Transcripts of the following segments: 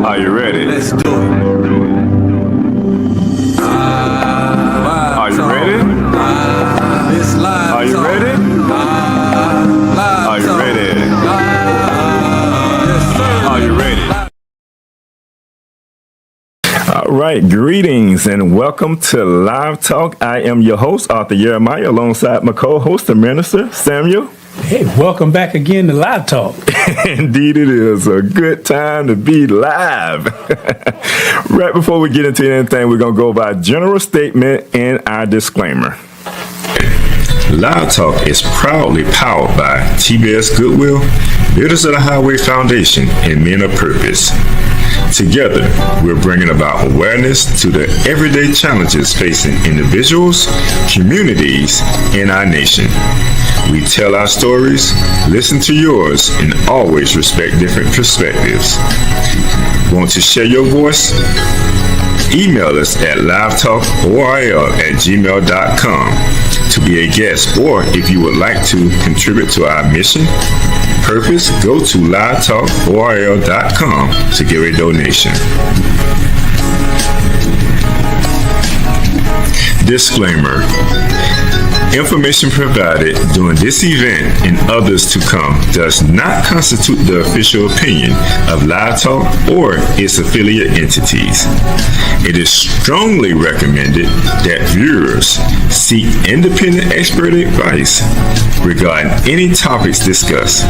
Are you ready? Let's do it. Are you ready? It's live. Are you ready? Are you ready? Are you ready? All right, greetings and welcome to Live Talk. I am your host, Arthur Jeremiah, alongside my co-host, the minister, Samuel. Hey, welcome back again to Live Talk. Indeed, it is a good time to be live. Right before we get into anything, we're going to go by general statement and our disclaimer. Live Talk is proudly powered by TBS Goodwill, Builders of the Highway Foundation, and Men of Purpose. Together, we're bringing about awareness to the everyday challenges facing individuals, communities, and our nation. We tell our stories, listen to yours, and always respect different perspectives. Want to share your voice? Email us at livetalkorl@gmail.com to be a guest, or if you would like to contribute to our mission, purpose, go to livetalkorl.com to give a donation. Disclaimer. Information provided during this event and others to come does not constitute the official opinion of Live Talk or its affiliate entities. It is strongly recommended that viewers seek independent expert advice regarding any topics discussed,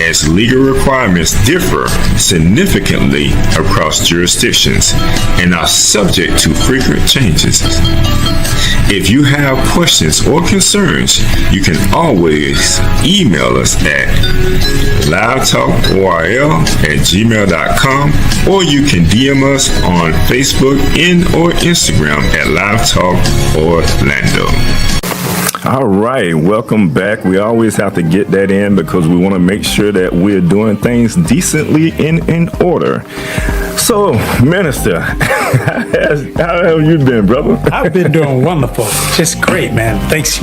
as legal requirements differ significantly across jurisdictions and are subject to frequent changes. If you have questions or concerns, you can always email us at livetalkorl@gmail.com, or you can DM us on Facebook and or Instagram at Live Talk Orlando. All right, welcome back. We always have to get that in because we want to make sure that we're doing things decently and in order. So, Minister, how have you been, brother? I've been doing wonderful. Just great, man. Thanks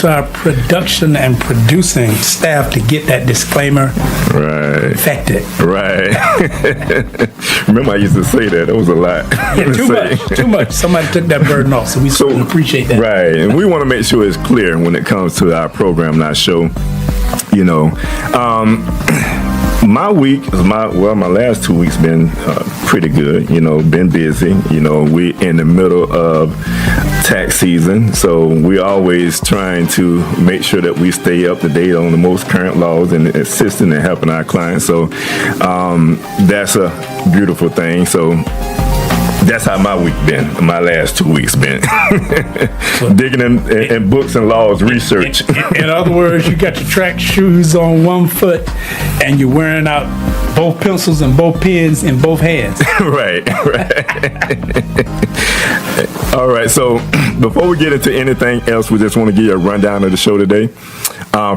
to our production and producing staff to get that disclaimer effected. Right. Remember I used to say that. It was a lot. Yeah, too much. Somebody took that burden off, so we certainly appreciate that. Right, and we want to make sure it's clear when it comes to our program and our show. You know, my last 2 weeks been pretty good. You know, been busy. You know, we in the middle of tax season, so we always trying to make sure that we stay up to date on the most current laws and assisting and helping our clients. So that's a beautiful thing. So that's how my week been. My last 2 weeks been digging in books and laws, research. In other words, you got your track shoes on one foot, and you're wearing out both pencils and both pens in both hands. Right. All right. So before we get into anything else, we just want to give you a rundown of the show today.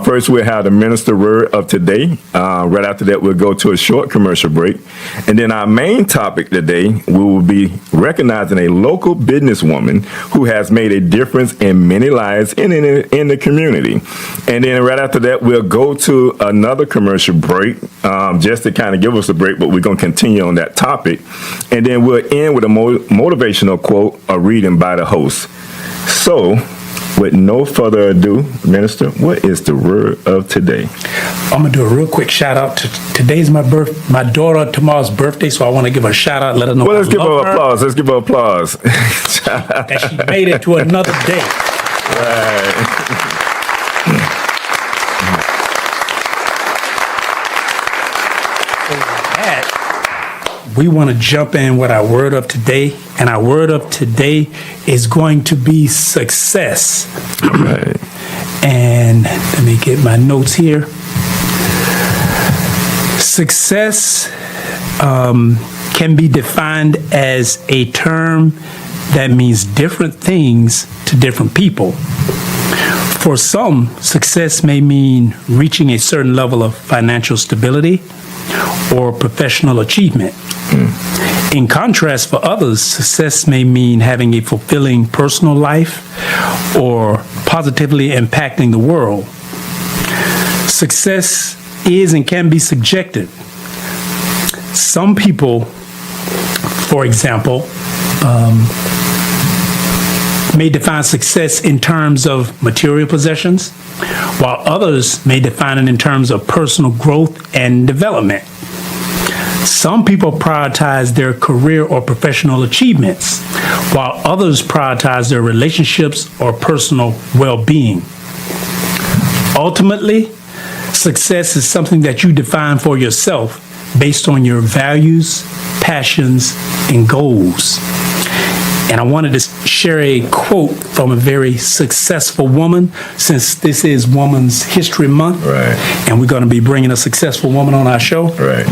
First, we'll have the minister word of today. Right after that, we'll go to a short commercial break. And then our main topic today, we will be recognizing a local businesswoman who has made a difference in many lives in the community. And then right after that, we'll go to another commercial break just to kind of give us a break, but we're going to continue on that topic. And then we'll end with a motivational quote, a reading by the host. So, with no further ado, Minister, what is the word of today? I'm gonna do a real quick shout out to today's my daughter tomorrow's birthday, so I want to give her a shout out, let her know. Well, let's give her applause. Let's give her applause. That she made it to another day. Right. We want to jump in with our word of today, and our word of today is going to be success. Right. And let me get my notes here. Success can be defined as a term that means different things to different people. For some, success may mean reaching a certain level of financial stability or professional achievement. In contrast, for others, success may mean having a fulfilling personal life or positively impacting the world. Success is and can be subjective. Some people for example, may define success in terms of material possessions, while others may define it in terms of personal growth and development. Some people prioritize their career or professional achievements, while others prioritize their relationships or personal well-being. Ultimately, success is something that you define for yourself based on your values, passions, and goals. And I wanted to share a quote from a very successful woman, since this is Women's History Month. Right. And we're going to be bringing a successful woman on our show. Right.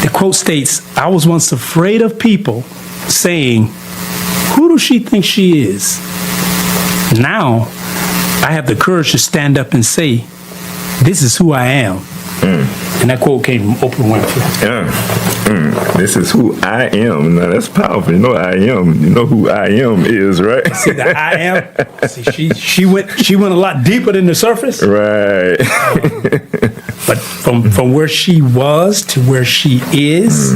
The quote states, "I was once afraid of people saying, 'Who does she think she is?' Now, I have the courage to stand up and say, 'This is who I am.'" And that quote came from Oprah Winfrey. Yeah. This is who I am. Now that's powerful. You know I am. You know who I am is, right? See, the I am. See, she went a lot deeper than the surface. Right. But from where she was to where she is,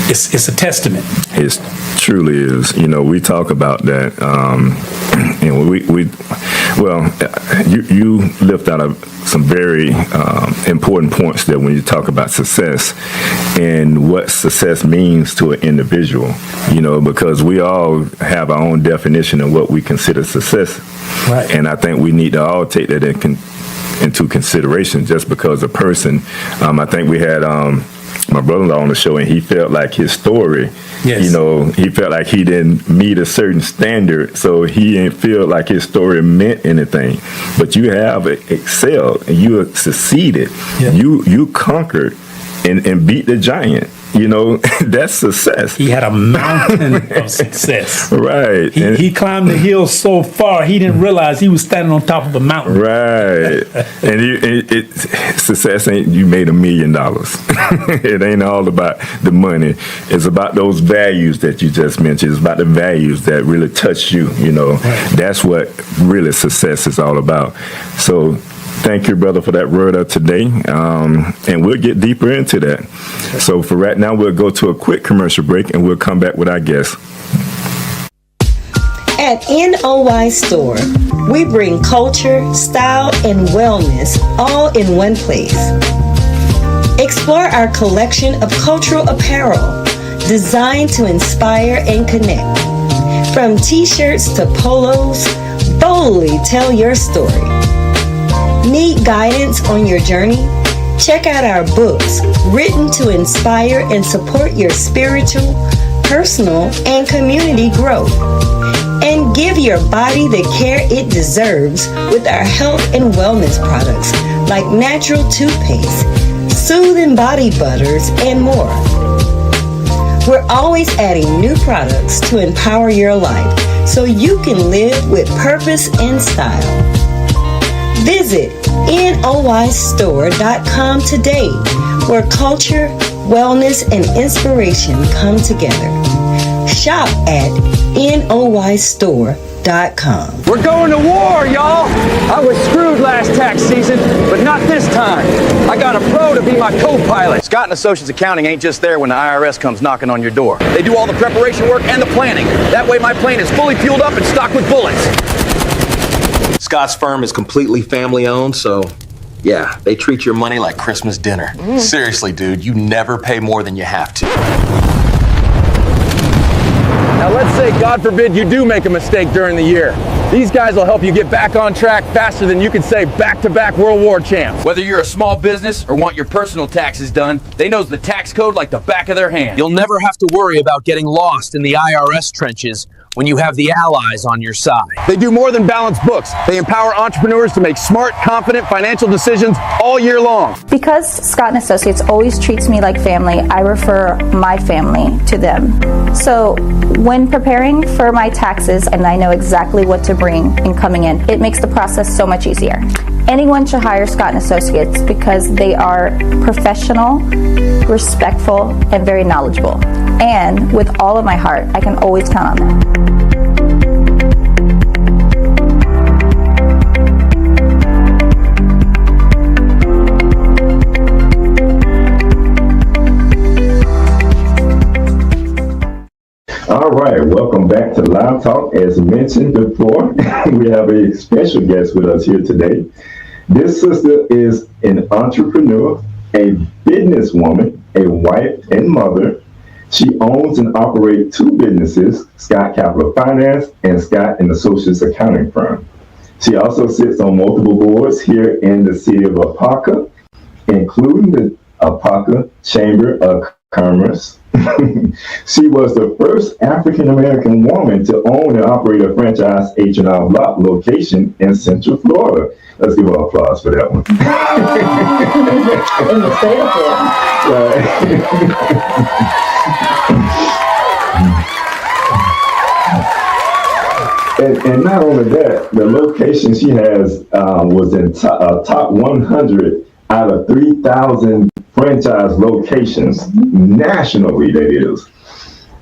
it's a testament. It truly is. You know, we talk about that. You know, you lift out some very important points there when you talk about success and what success means to an individual. You know, because we all have our own definition of what we consider success. Right. And I think we need to all take that into consideration. Just because a person, I think we had my brother-in-law on the show, and he felt like his story, Yes. you know, he felt like he didn't meet a certain standard, so he didn't feel like his story meant anything. But you have excelled, and you have succeeded. Yeah. You conquered and beat the giant. You know, that's success. He had a mountain of success. Right. He climbed the hill so far, he didn't realize he was standing on top of a mountain. Right. And success ain't you made $1 million. It ain't all about the money. It's about those values that you just mentioned. It's about the values that really touch you, you know. Right. That's what really success is all about. So thank you, brother, for that word of today. And we'll get deeper into that. So for right now, we'll go to a quick commercial break, and we'll come back with our guest. At NOY Store, we bring culture, style, and wellness all in one place. Explore our collection of cultural apparel designed to inspire and connect. From t-shirts to polos, boldly tell your story. Need guidance on your journey? Check out our books written to inspire and support your spiritual, personal, and community growth. And give your body the care it deserves with our health and wellness products like natural toothpaste, soothing body butters, and more. We're always adding new products to empower your life so you can live with purpose and style. Visit NOYstore.com today, where culture, wellness, and inspiration come together. Shop at NOYstore.com. We're going to war, y'all! I was screwed last tax season, but not this time. I got a pro to be my co-pilot. Scott & Associates Accounting ain't just there when the IRS comes knocking on your door. They do all the preparation work and the planning. That way my plane is fully fueled up and stocked with bullets. Scott's firm is completely family owned, so yeah, they treat your money like Christmas dinner. Seriously, dude, you never pay more than you have to. Now let's say, God forbid, you do make a mistake during the year. These guys will help you get back on track faster than you could say back-to-back World War champs. Whether you're a small business or want your personal taxes done, they know the tax code like the back of their hand. You'll never have to worry about getting lost in the IRS trenches when you have the allies on your side. They do more than balance books. They empower entrepreneurs to make smart, confident financial decisions all year long. Because Scott & Associates always treats me like family, I refer my family to them. So when preparing for my taxes, and I know exactly what to bring in coming in, it makes the process so much easier. Anyone should hire Scott & Associates because they are professional, respectful, and very knowledgeable. And with all of my heart, I can always count on them. All right, welcome back to Live Talk. As mentioned before, we have a special guest with us here today. This sister is an entrepreneur, a businesswoman, a wife and mother. She owns and operates 2 businesses, Scott Capital Finance and Scott and Associates Accounting Firm. She also sits on multiple boards here in the city of Apopka, including the Apopka Chamber of Commerce. She was the first African-American woman to own and operate a franchise H&R Block location in Central Florida. Let's give her applause for that one. In the state of Florida. And not only that, the location she has was in top 100 out of 3,000 franchise locations nationally, that is.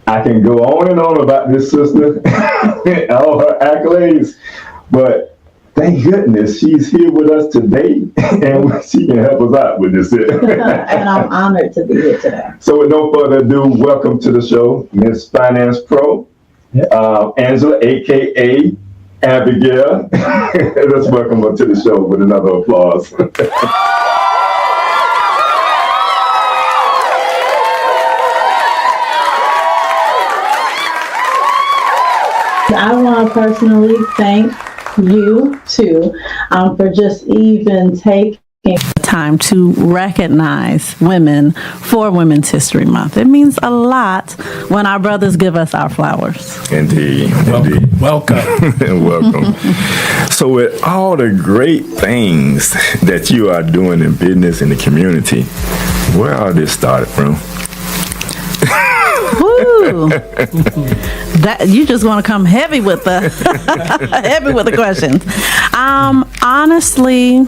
I can go on and on about this sister, all her accolades, but thank goodness she's here with us today and she can help us out with this. And I'm honored to be here today. So with no further ado, welcome to the show, Miss Finance Pro, Angela, AKA Abigail. Let's welcome her to the show with another applause. I want to personally thank you too for just even taking time to recognize women for Women's History Month. It means a lot when our brothers give us our flowers. Indeed. Welcome. Welcome. So with all the great things that you are doing in business in the community, where all this started from? Woo! That you just want to come heavy with the questions. Honestly,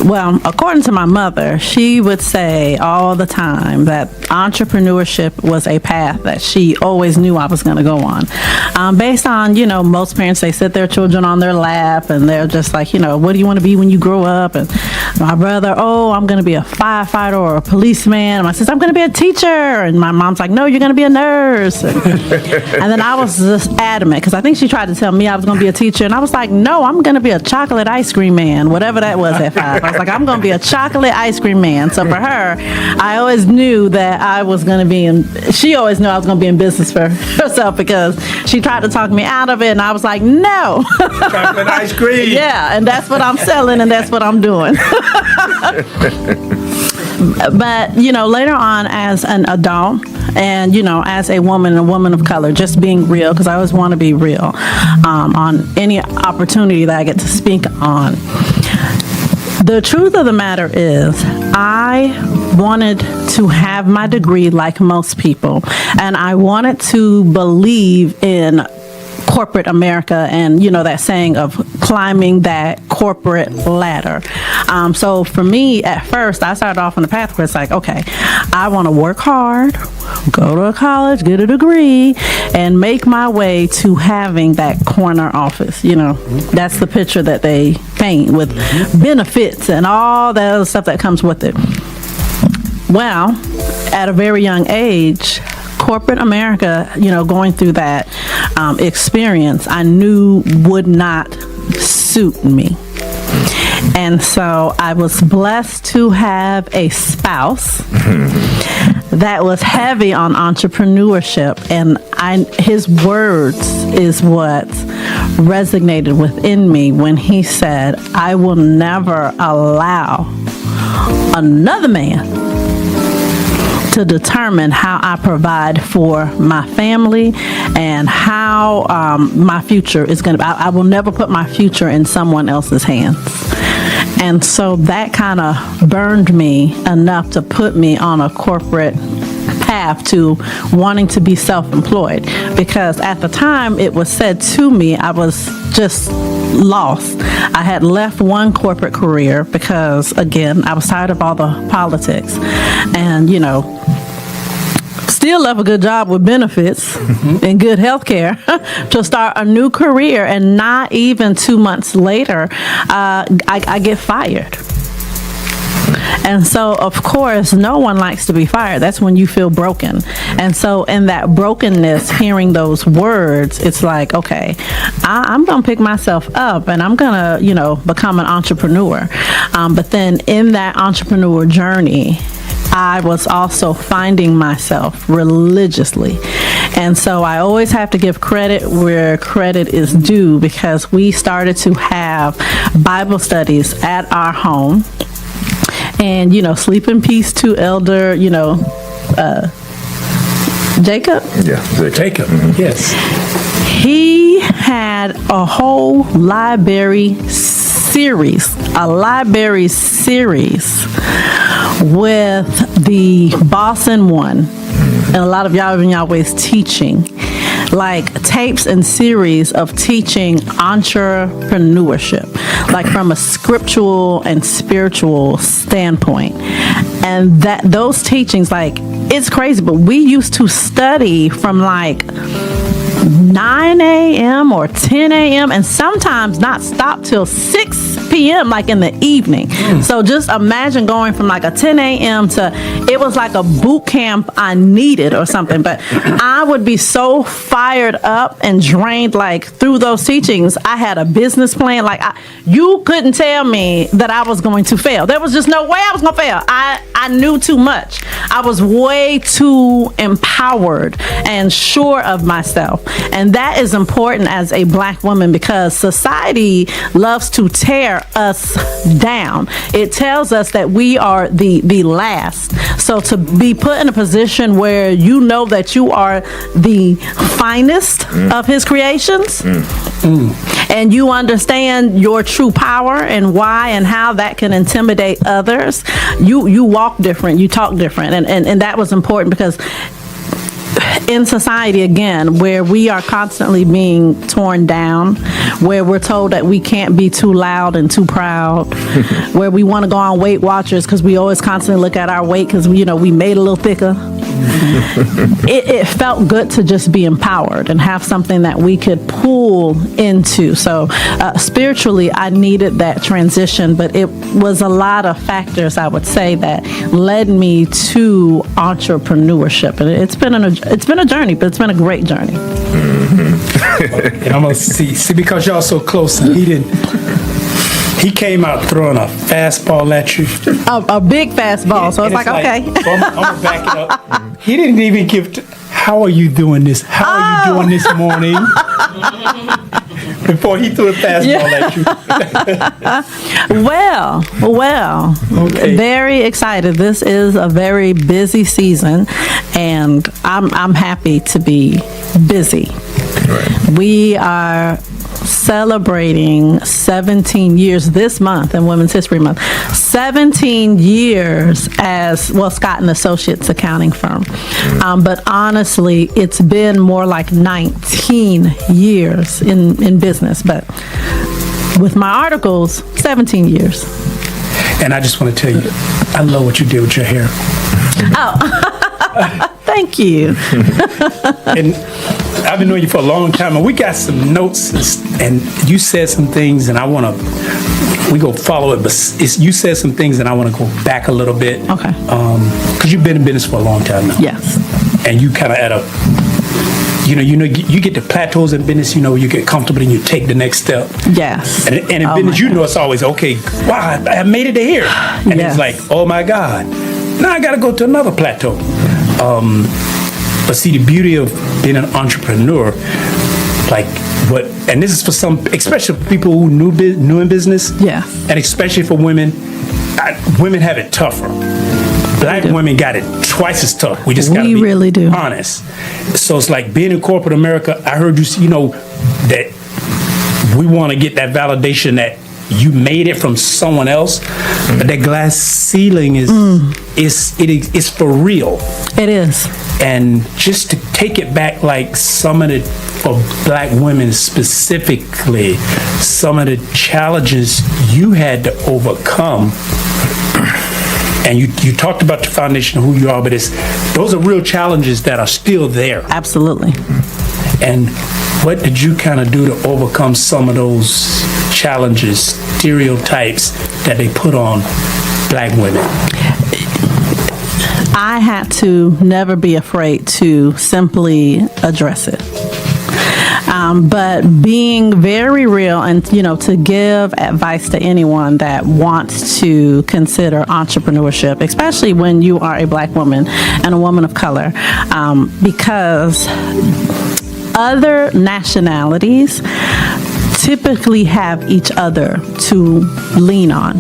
well, according to my mother, she would say all the time that entrepreneurship was a path that she always knew I was going to go on. Based on, most parents, they sit their children on their lap and they're just like, what do you want to be when you grow up? And my brother, I'm going to be a firefighter or a policeman. And my sister, I'm going to be a teacher. And my mom's like, no, you're going to be a nurse. And then I was just adamant because I think she tried to tell me I was going to be a teacher. And I was like, no, I'm going to be a chocolate ice cream man, whatever that was at 5. I was like, I'm going to be a chocolate ice cream man. So for her, I always knew that I was going to be she always knew I was going to be in business for herself because she tried to talk me out of it. And I was like, no. Chocolate ice cream. Yeah. And that's what I'm selling and that's what I'm doing. But, later on as an adult and, as a woman of color, just being real, because I always want to be real on any opportunity that I get to speak on. The truth of the matter is, I wanted to have my degree like most people, and I wanted to believe in corporate America and, that saying of climbing that corporate ladder. So for me, at first, I started off on the path where it's like, okay, I want to work hard, go to a college, get a degree, and make my way to having that corner office. That's the picture that they paint with benefits and all that other stuff that comes with it. Well, at a very young age, corporate America, going through that experience, I knew would not suit me. And so I was blessed to have a spouse that was heavy on entrepreneurship, and his words is what resonated within me when he said, I will never allow another man to determine how I provide for my family and how my future is going to be. I will never put my future in someone else's hands. And so that kind of burned me enough to put me on a corporate path to wanting to be self-employed, because at the time it was said to me, I was just lost. I had left one corporate career because, again, I was tired of all the politics and, still left a good job with benefits and good health care to start a new career. And not even 2 months later, I get fired. And so, of course, no one likes to be fired. That's when you feel broken. And so, in that brokenness, hearing those words, it's like, okay, I'm going to pick myself up and I'm going to, become an entrepreneur. But then in that entrepreneur journey, I was also finding myself religiously. And so I always have to give credit where credit is due, because we started to have Bible studies at our home. And, sleep in peace to Elder, Jacob. Yeah, Jacob, yes. He had a whole library series with the Boss in One. And a lot of y'all in y'all ways teaching, like tapes and series of teaching entrepreneurship, like from a scriptural and spiritual standpoint. And that those teachings, like, it's crazy, but we used to study from like 9 a.m. or 10 a.m. and sometimes not stop till 6 p.m. like in the evening. So just imagine going from like a 10 a.m. to, it was like a boot camp I needed or something. But I would be so fired up and drained, like through those teachings. I had a business plan. Like you couldn't tell me that I was going to fail. There was just no way I was going to fail. I knew too much. I was way too empowered and sure of myself. And that is important as a Black woman, because society loves to tear us down. It tells us that we are the last. So to be put in a position where you know that you are the finest of his creations, and you understand your true power and why and how that can intimidate others, you walk different, you talk different. And that was important, because in society, again, where we are constantly being torn down, where we're told that we can't be too loud and too proud, where we want to go on Weight Watchers because we always constantly look at our weight because, we made a little thicker. It felt good to just be empowered and have something that we could pull into. So spiritually, I needed that transition, but it was a lot of factors, I would say, that led me to entrepreneurship. And it's been a journey, but it's been a great journey. And I'm gonna see because y'all so close, and he came out throwing a fastball at you. A big fastball. So it's like, okay. So I'm gonna back it up. He didn't even how are you doing this? How are you doing this morning? Before he threw a fastball at you. Well, okay. Very excited. This is a very busy season, and I'm happy to be busy. Right. We are celebrating 17 years this month in Women's History Month. 17 years as, Scott & Associates accounting firm. But honestly, it's been more like 19 years in business. But with my articles, 17 years. And I just want to tell you, I love what you did with your hair. Oh, thank you. And I've been knowing you for a long time, and we got some notes, and you said some things, and we go follow it, but you said some things, and I want to go back a little bit. Okay. Because you've been in business for a long time now. Yes. And you kind of at a, you get to plateaus in business, you get comfortable and you take the next step. Yes. And in business, it's always, okay, wow, I made it to here. And Yes. it's like, oh my God, now I got to go to another plateau. But see, the beauty of being an entrepreneur, and this is for some, especially for people who new in business. Yeah. And especially for women, women have it tougher. Black women got it twice as tough. We just got to be really do. honest. So it's like being in corporate America. I heard you, that we want to get that validation that you made it from someone else, but that glass ceiling is for real. It is. And just to take it back, like some of the, for Black women specifically, some of the challenges you had to overcome. And you talked about the foundation of who you are, but those are real challenges that are still there. Absolutely. And what did you kind of do to overcome some of those challenges, stereotypes that they put on black women? I had to never be afraid to simply address it. But being very real and, to give advice to anyone that wants to consider entrepreneurship, especially when you are a black woman and a woman of color, because other nationalities typically have each other to lean on.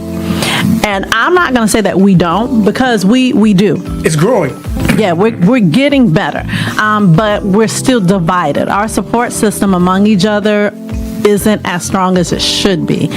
And I'm not going to say that we don't, because we do. It's growing. Yeah, we're getting better, but we're still divided. Our support system among each other isn't as strong as it should be.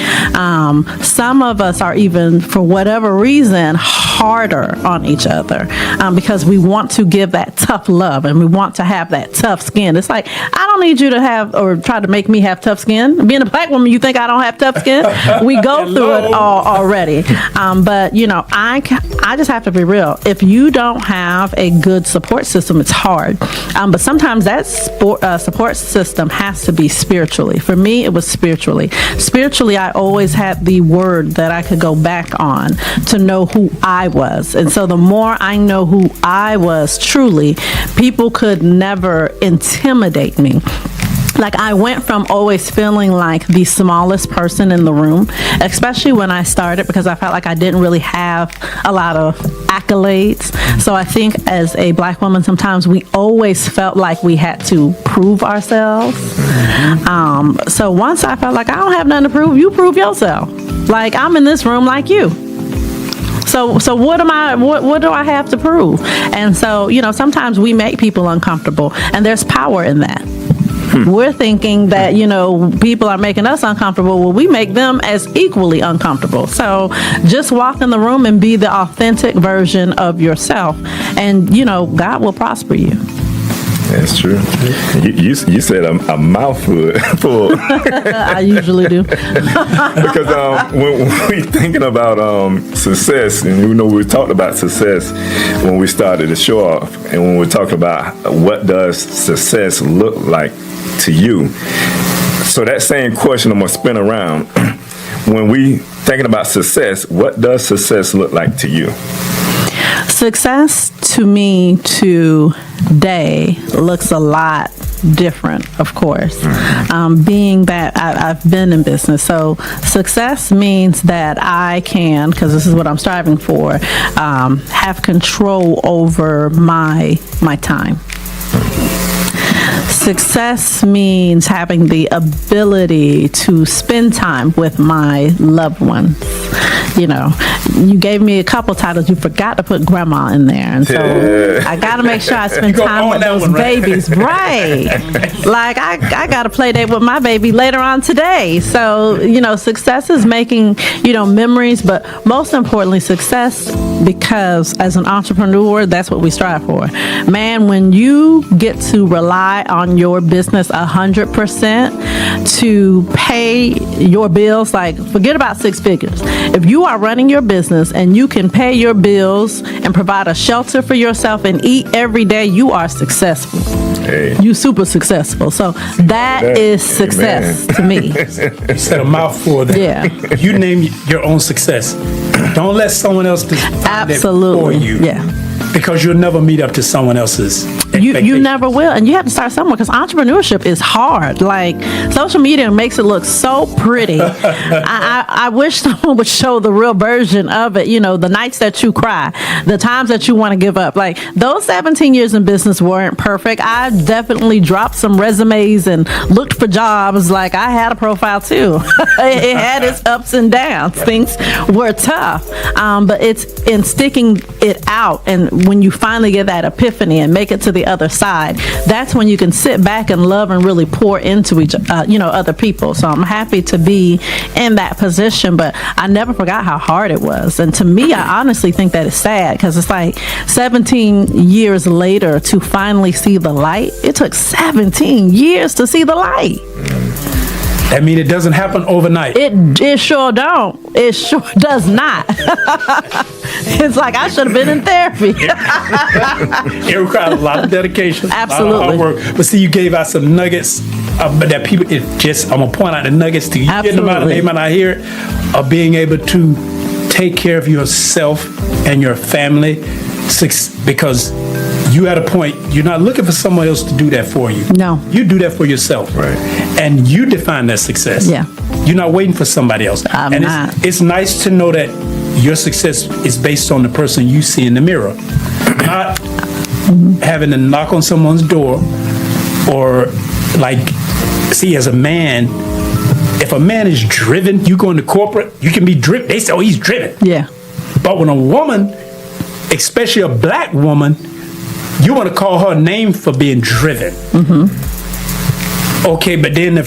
Some of us are even, for whatever reason, harder on each other because we want to give that tough love and we want to have that tough skin. It's like, I don't need you to have or try to make me have tough skin. Being a black woman, you think I don't have tough skin? We go through it all already. But, I just have to be real. If you don't have a good support system, it's hard. But sometimes that support system has to be spiritually. For me, it was spiritually. Spiritually, I always had the word that I could go back on to know who I was. And so the more I know who I was truly, people could never intimidate me. Like, I went from always feeling like the smallest person in the room, especially when I started, because I felt like I didn't really have a lot of accolades. So I think as a black woman, sometimes we always felt like we had to prove ourselves. So once I felt like I don't have nothing to prove, you prove yourself. Like, I'm in this room like you. So what do I have to prove? And so, sometimes we make people uncomfortable, and there's power in that. We're thinking that, people are making us uncomfortable. Well, we make them as equally uncomfortable. So just walk in the room and be the authentic version of yourself. And, God will prosper you. That's true. You said a mouthful. I usually do. Because when we thinking about success, and we talked about success when we started the show off, and when we talked about what does success look like to you. So that same question I'm gonna spin around. When we thinking about success, what does success look like to you? Success to me today looks a lot different, of course. Being that I've been in business, so success means that I can, because this is what I'm striving for, have control over my time. Success means having the ability to spend time with my loved ones. You gave me a couple titles. You forgot to put grandma in there. And so I got to make sure I spend time with those babies. Right. Like, I got a play date with my baby later on today. So, success is making, memories, but most importantly, success, because as an entrepreneur, that's what we strive for. Man, when you get to rely on your business 100% to pay your bills, like, forget about six figures. If you are running your business and you can pay your bills and provide a shelter for yourself and eat every day, you are successful. Hey. You super successful. So that is success to me. You said a mouthful there. Yeah. You name your own success. Don't let someone else define it for you. Yeah. Because you'll never meet up to someone else's expectations. You never will, and you have to start somewhere, because entrepreneurship is hard. Like, social media makes it look so pretty. I wish someone would show the real version of it. The nights that you cry, the times that you want to give up. Like, those 17 years in business weren't perfect. I definitely dropped some resumes and looked for jobs. Like, I had a profile too. It had its ups and downs. Things were tough, but it's in sticking it out, and when you finally get that epiphany and make it to the other side, that's when you can sit back and love and really pour into other people. So I'm happy to be in that position, but I never forgot how hard it was. And to me, I honestly think that it's sad, because it's like 17 years later to finally see the light. It took 17 years to see the light. That means it doesn't happen overnight. It sure don't. It sure does not. It's like I should have been in therapy. It requires a lot of dedication, absolutely, a lot of hard work. But see, you gave out some nuggets that people. I'm gonna point out the nuggets to you. Get them out, and they might not hear it, of being able to take care of yourself and your family, because you at a point, you're not looking for someone else to do that for you. No. You do that for yourself. Right. And you define that success. Yeah. You're not waiting for somebody else. I'm and not. It's nice to know that your success is based on the person you see in the mirror. Not having to knock on someone's door or see, as a man, if a man is driven, you go into corporate, you can be driven. They say, oh, he's driven. Yeah. But when a woman, especially a black woman, you want to call her name for being driven. Okay, but then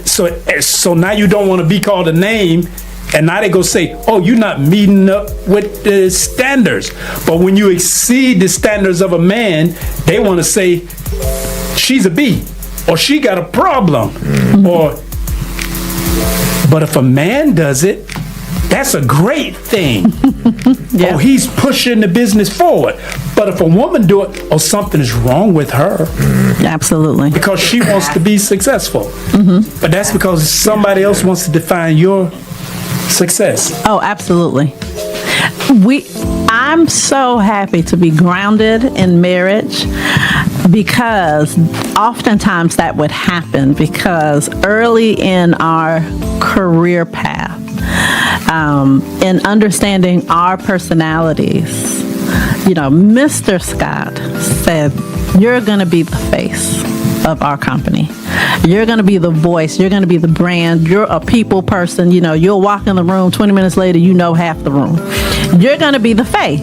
so now you don't want to be called a name, and now they go say, oh, you're not meeting up with the standards. But when you exceed the standards of a man, they want to say she's a B, or she got a problem, but if a man does it, that's a great thing. Yeah. Oh, he's pushing the business forward. But if a woman do it, oh, something is wrong with her. Absolutely. Because she wants to be successful. But that's because somebody else wants to define your success. Oh, absolutely. I'm so happy to be grounded in marriage, because oftentimes that would happen because early in our career path, in understanding our personalities, Mr. Scott said, you're going to be the face of our company. You're going to be the voice. You're going to be the brand. You're a people person. You'll walk in the room, 20 minutes later, half the room. You're going to be the face.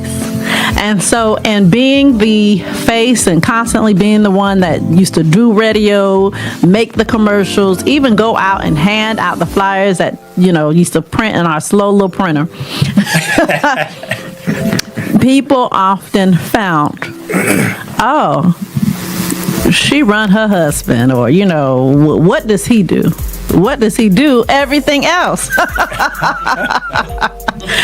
And being the face and constantly being the one that used to do radio, make the commercials, even go out and hand out the flyers that, used to print in our slow little printer. People often found, oh, she run her husband, or, what does he do? What does he do? Everything else.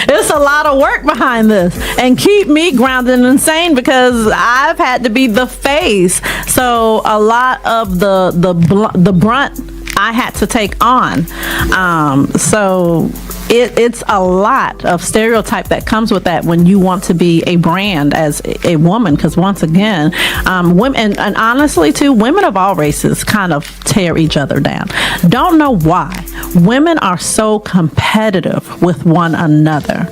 It's a lot of work behind this, and keep me grounded and sane because I've had to be the face. So a lot of the brunt I had to take on. So it's a lot of stereotype that comes with that when you want to be a brand as a woman, because once again, women, and honestly too, women of all races kind of tear each other down. Don't know why. Women are so competitive with one another.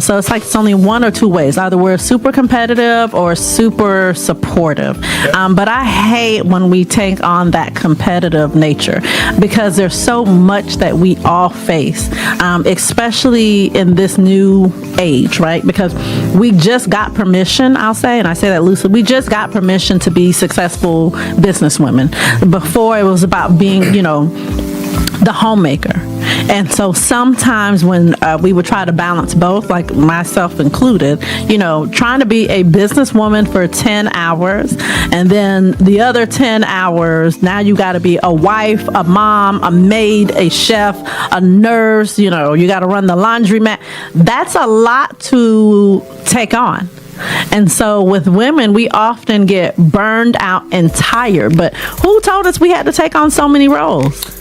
So it's only one or two ways. Either we're super competitive or super supportive. But I hate when we take on that competitive nature, because there's so much that we all face, especially in this new age, right? Because we just got permission, I'll say, and I say that loosely, we just got permission to be successful businesswomen. Before, it was about being, the homemaker. And so sometimes when we would try to balance both, like myself included, trying to be a businesswoman for 10 hours, and then the other 10 hours, now you got to be a wife, a mom, a maid, a chef, a nurse, you got to run the laundromat. That's a lot to take on. And so with women, we often get burned out and tired. But who told us we had to take on so many roles?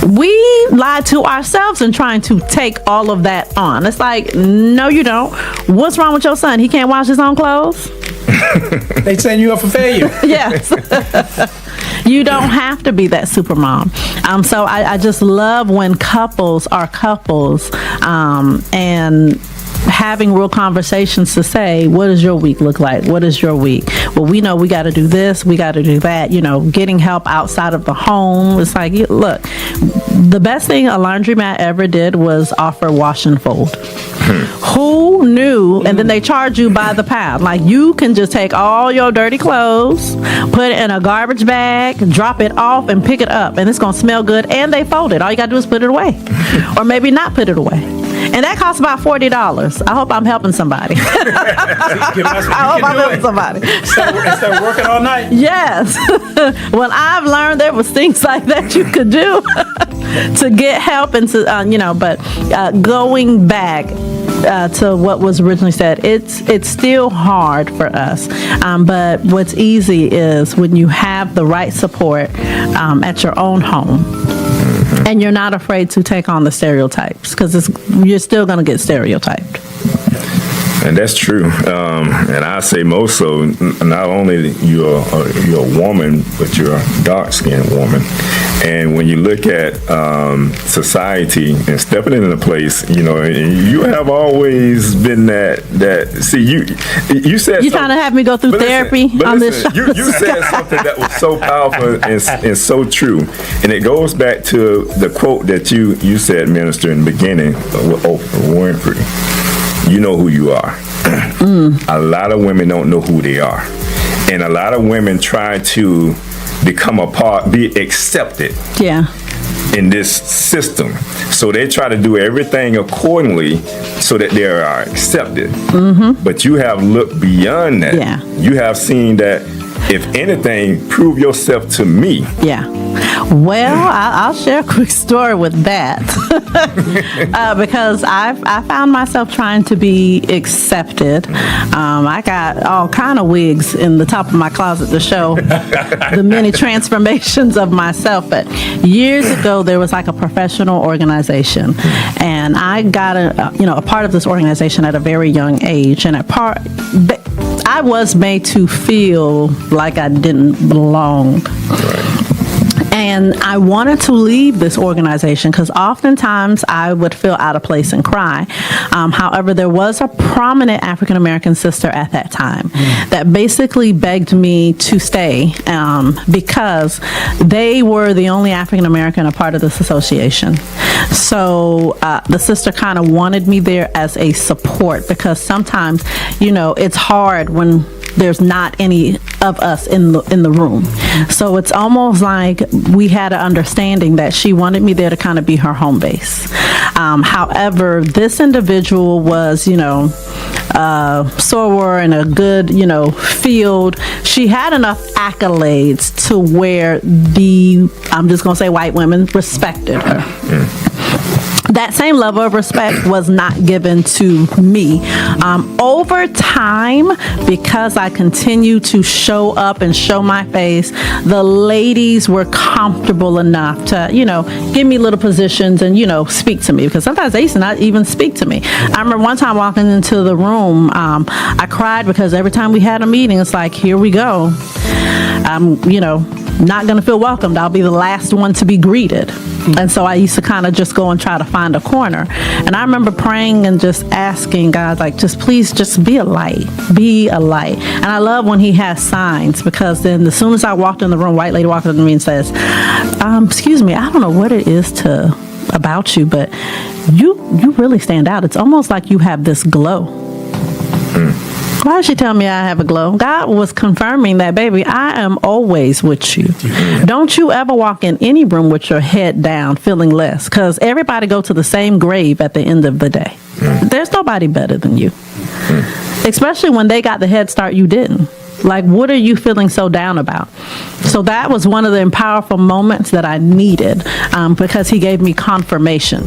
We lied to ourselves in trying to take all of that on. It's like, no, you don't. What's wrong with your son? He can't wash his own clothes? They setting you up for failure. Yes. You don't have to be that super mom. So I just love when couples are couples, and having real conversations to say, what does your week look like? What is your week? Well, we know we got to do this, we got to do that, getting help outside of the home. It's like, look, the best thing a laundromat ever did was offer wash and fold. Who knew? And then they charge you by the pound. Like, you can just take all your dirty clothes, put it in a garbage bag, drop it off, and pick it up, and it's going to smell good, and they fold it. All you got to do is put it away. Or maybe not put it away. And that costs about $40. I hope I'm helping somebody. I hope I'm helping somebody. Instead of working all night? Yes. Well, I've learned there was things like that you could do to get help and to, but going back to what was originally said, it's still hard for us. But what's easy is when you have the right support at your own home. And you're not afraid to take on the stereotypes because you're still going to get stereotyped. And that's true. And I say most so, not only you're a woman, but you're a dark-skinned woman. And when you look at society and stepping into the place, you know, you have always been that. See, you said you trying to have me go through therapy on this show? You said something that was so powerful and so true, and it goes back to the quote that you said, Minister, in the beginning with Oprah Winfrey. You know who you are. A lot of women don't know who they are. And a lot of women try to become a part, be accepted in this system. So they try to do everything accordingly so that they are accepted. But you have looked beyond that. Yeah. You have seen that, if anything, prove yourself to me. Yeah. Well, I'll share a quick story with that because I found myself trying to be accepted. I got all kind of wigs in the top of my closet to show the many transformations of myself. But years ago, there was like a professional organization, and I got a part of this organization at a very young age, and I was made to feel like I didn't belong. And I wanted to leave this organization because oftentimes I would feel out of place and cry. However, there was a prominent African American sister at that time that basically begged me to stay because they were the only African American a part of this association. So the sister kind of wanted me there as a support because sometimes, you know, it's hard when there's not any of us in the room. So it's almost like we had an understanding that she wanted me there to kind of be her home base. However, this individual was, you know, soror in a good, you know, field. She had enough accolades to where I'm just going to say white women respected her. That same level of respect was not given to me. Over time, because I continued to show up and show my face, the ladies were comfortable enough to, you know, give me little positions and, you know, speak to me, because sometimes they used to not even speak to me. I remember one time walking into the room, I cried because every time we had a meeting, it's like, here we go. I'm, you know, not going to feel welcomed. I'll be the last one to be greeted. And so I used to kind of just go and try to find a corner. And I remember praying and just asking God, like, just please just be a light. Be a light. And I love when he has signs, because then as soon as I walked in the room, white lady walked up to me and says, excuse me, I don't know what it is about you, but you really stand out. It's almost like you have this glow. Why did she tell me I have a glow? God was confirming that, baby, I am always with you. Don't you ever walk in any room with your head down feeling less, because everybody go to the same grave at the end of the day. There's nobody better than you, especially when they got the head start you didn't. Like, what are you feeling so down about? So that was one of the powerful moments that I needed, because he gave me confirmation.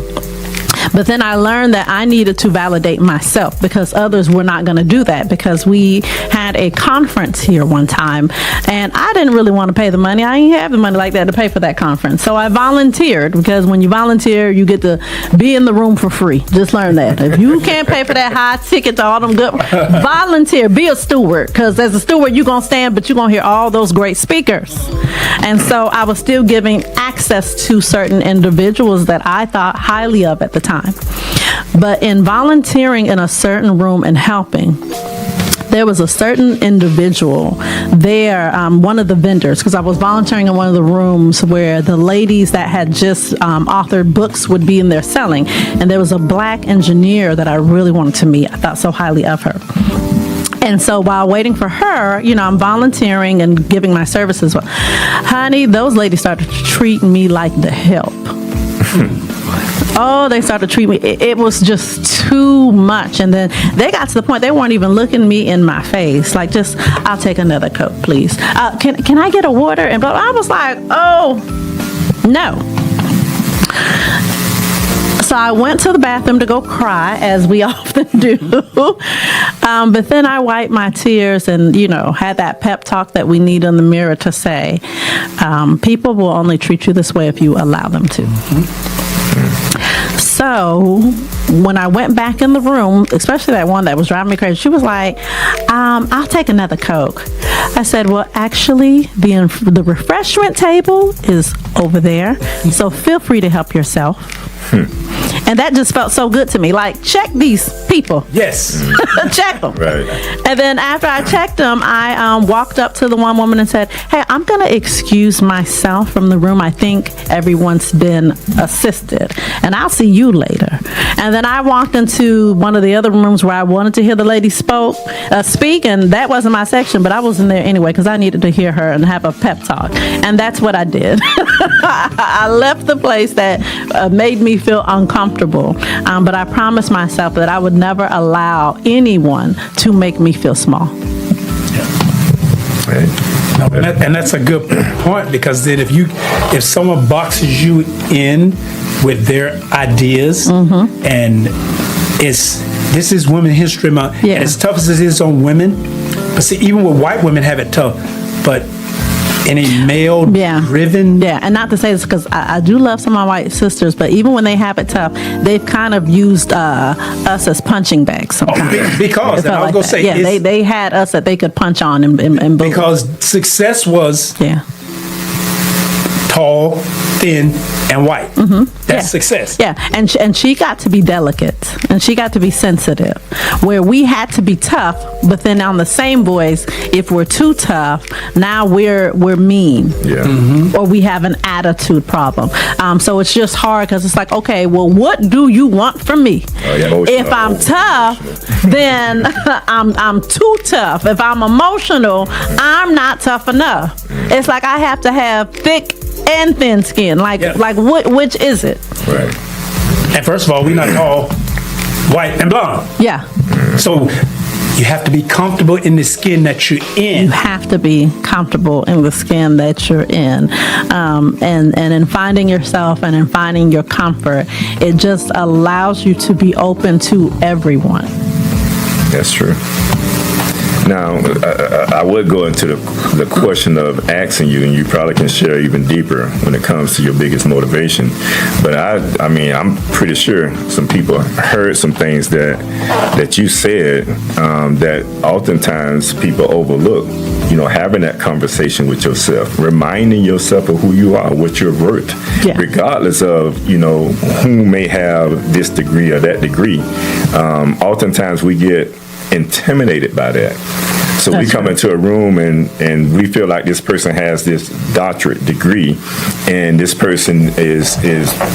But then I learned that I needed to validate myself, because others were not going to do that, because we had a conference here one time and I didn't really want to pay the money. I didn't have the money like that to pay for that conference. So I volunteered, because when you volunteer, you get to be in the room for free. Just learn that. If you can't pay for that high ticket to all them good, volunteer, be a steward, because as a steward, you're going to stand, but you're going to hear all those great speakers. And so I was still giving access to certain individuals that I thought highly of at the time. But in volunteering in a certain room and helping, there was a certain individual there, one of the vendors, because I was volunteering in one of the rooms where the ladies that had just authored books would be in there selling. And there was a black engineer that I really wanted to meet. I thought so highly of her. And so while waiting for her, you know, I'm volunteering and giving my services. Honey, those ladies started treating me like the help. Oh, they started treating me. It was just too much. And then they got to the point they weren't even looking me in my face. Like, just, I'll take another Coke, please. Can I get a water? And blah, I was like, oh, no. So I went to the bathroom to go cry, as we often do. But then I wiped my tears and, had that pep talk that we need in the mirror to say, people will only treat you this way if you allow them to. So when I went back in the room, especially that one that was driving me crazy, she was like, I'll take another Coke. I said, well, actually, the refreshment table is over there, so feel free to help yourself. And that just felt so good to me. Like, check these people. Yes. Check them. Right. And then after I checked them, I walked up to the one woman and said, hey, I'm going to excuse myself from the room. I think everyone's been assisted. And I'll see you later. And then I walked into one of the other rooms where I wanted to hear the lady speak. And that wasn't my section, but I was in there anyway because I needed to hear her and have a pep talk. And that's what I did. I left the place that made me feel uncomfortable. But I promised myself that I would never allow anyone to make me feel small. Right. No, and that's a good point, because then if someone boxes you in with their ideas, and this is Women's History Month, and as tough as it is on women, but see, even with white women have it tough, but in a male-driven... Yeah, and not to say this because I do love some of my white sisters, but even when they have it tough, they've kind of used us as punching bags sometimes. Because, I was going to say... Yeah, they had us that they could punch on and because success was tall, thin, and white. That's success. Yeah, and she got to be delicate, and she got to be sensitive, where we had to be tough, but then on the same voice, if we're too tough, now we're mean. Yeah. Or we have an attitude problem. So it's just hard because it's like, okay, well, what do you want from me? If I'm tough, then I'm too tough. If I'm emotional, I'm not tough enough. It's like I have to have thick and thin skin. Like which is it? Right. And first of all, we're not all white and blonde. Yeah. So you have to be comfortable in the skin that you're in. You have to be comfortable in the skin that you're in. And in finding yourself and in finding your comfort, it just allows you to be open to everyone. That's true. Now, I would go into the question of asking you, and you probably can share even deeper when it comes to your biggest motivation. But I mean, I'm pretty sure some people heard some things that you said that oftentimes people overlook. Having that conversation with yourself, reminding yourself of who you are, what you're worth, regardless of, who may have this degree or that degree. Oftentimes we get intimidated by that. So we come into a room and we feel like this person has this doctorate degree and this person is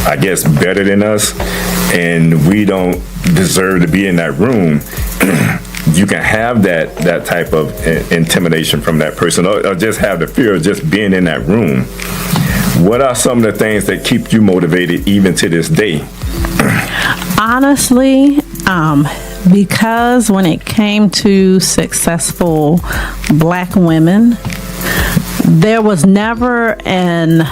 I guess better than us, and we don't deserve to be in that room. You can have that type of intimidation from that person, or just have the fear of just being in that room. What are some of the things that keep you motivated even to this day? Honestly, because when it came to successful Black women, there was never an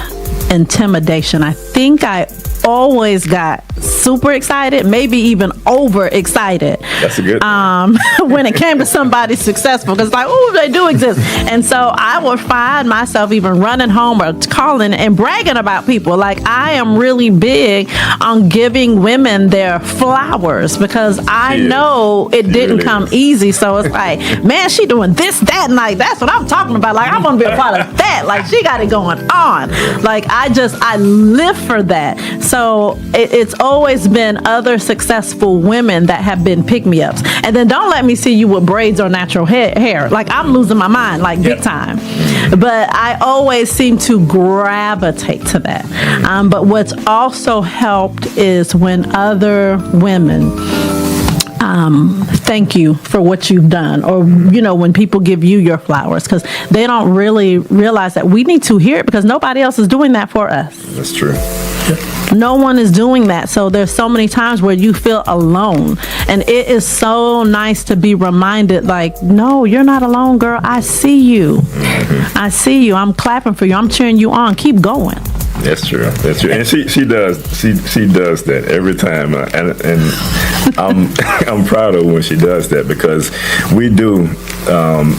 intimidation. I think I always got super excited, maybe even overexcited. That's a good when it came to somebody successful, because like, oh, they do exist. And so I would find myself even running home or calling and bragging about people. Like, I am really big on giving women their flowers, because I know it didn't come easy. So it's like, man, she doing this, that, and like, that's what I'm talking about. Like, I want to be a part of that. Like, she got it going on. Like, I live for that. So it's always been other successful women that have been pick-me-ups. And then don't let me see you with braids or natural hair. Like, I'm losing my mind, like, big time. But I always seem to gravitate to that. But what's also helped is when other women thank you for what you've done, or when people give you your flowers, because they don't really realize that we need to hear it, because nobody else is doing that for us. That's true. No one is doing that. So there's so many times where you feel alone, and it is so nice to be reminded, like, no, you're not alone, girl. I see you. I see you. I'm clapping for you. I'm cheering you on. Keep going. That's true. That's true. And she does that every time, and I'm proud of her when she does that, because we do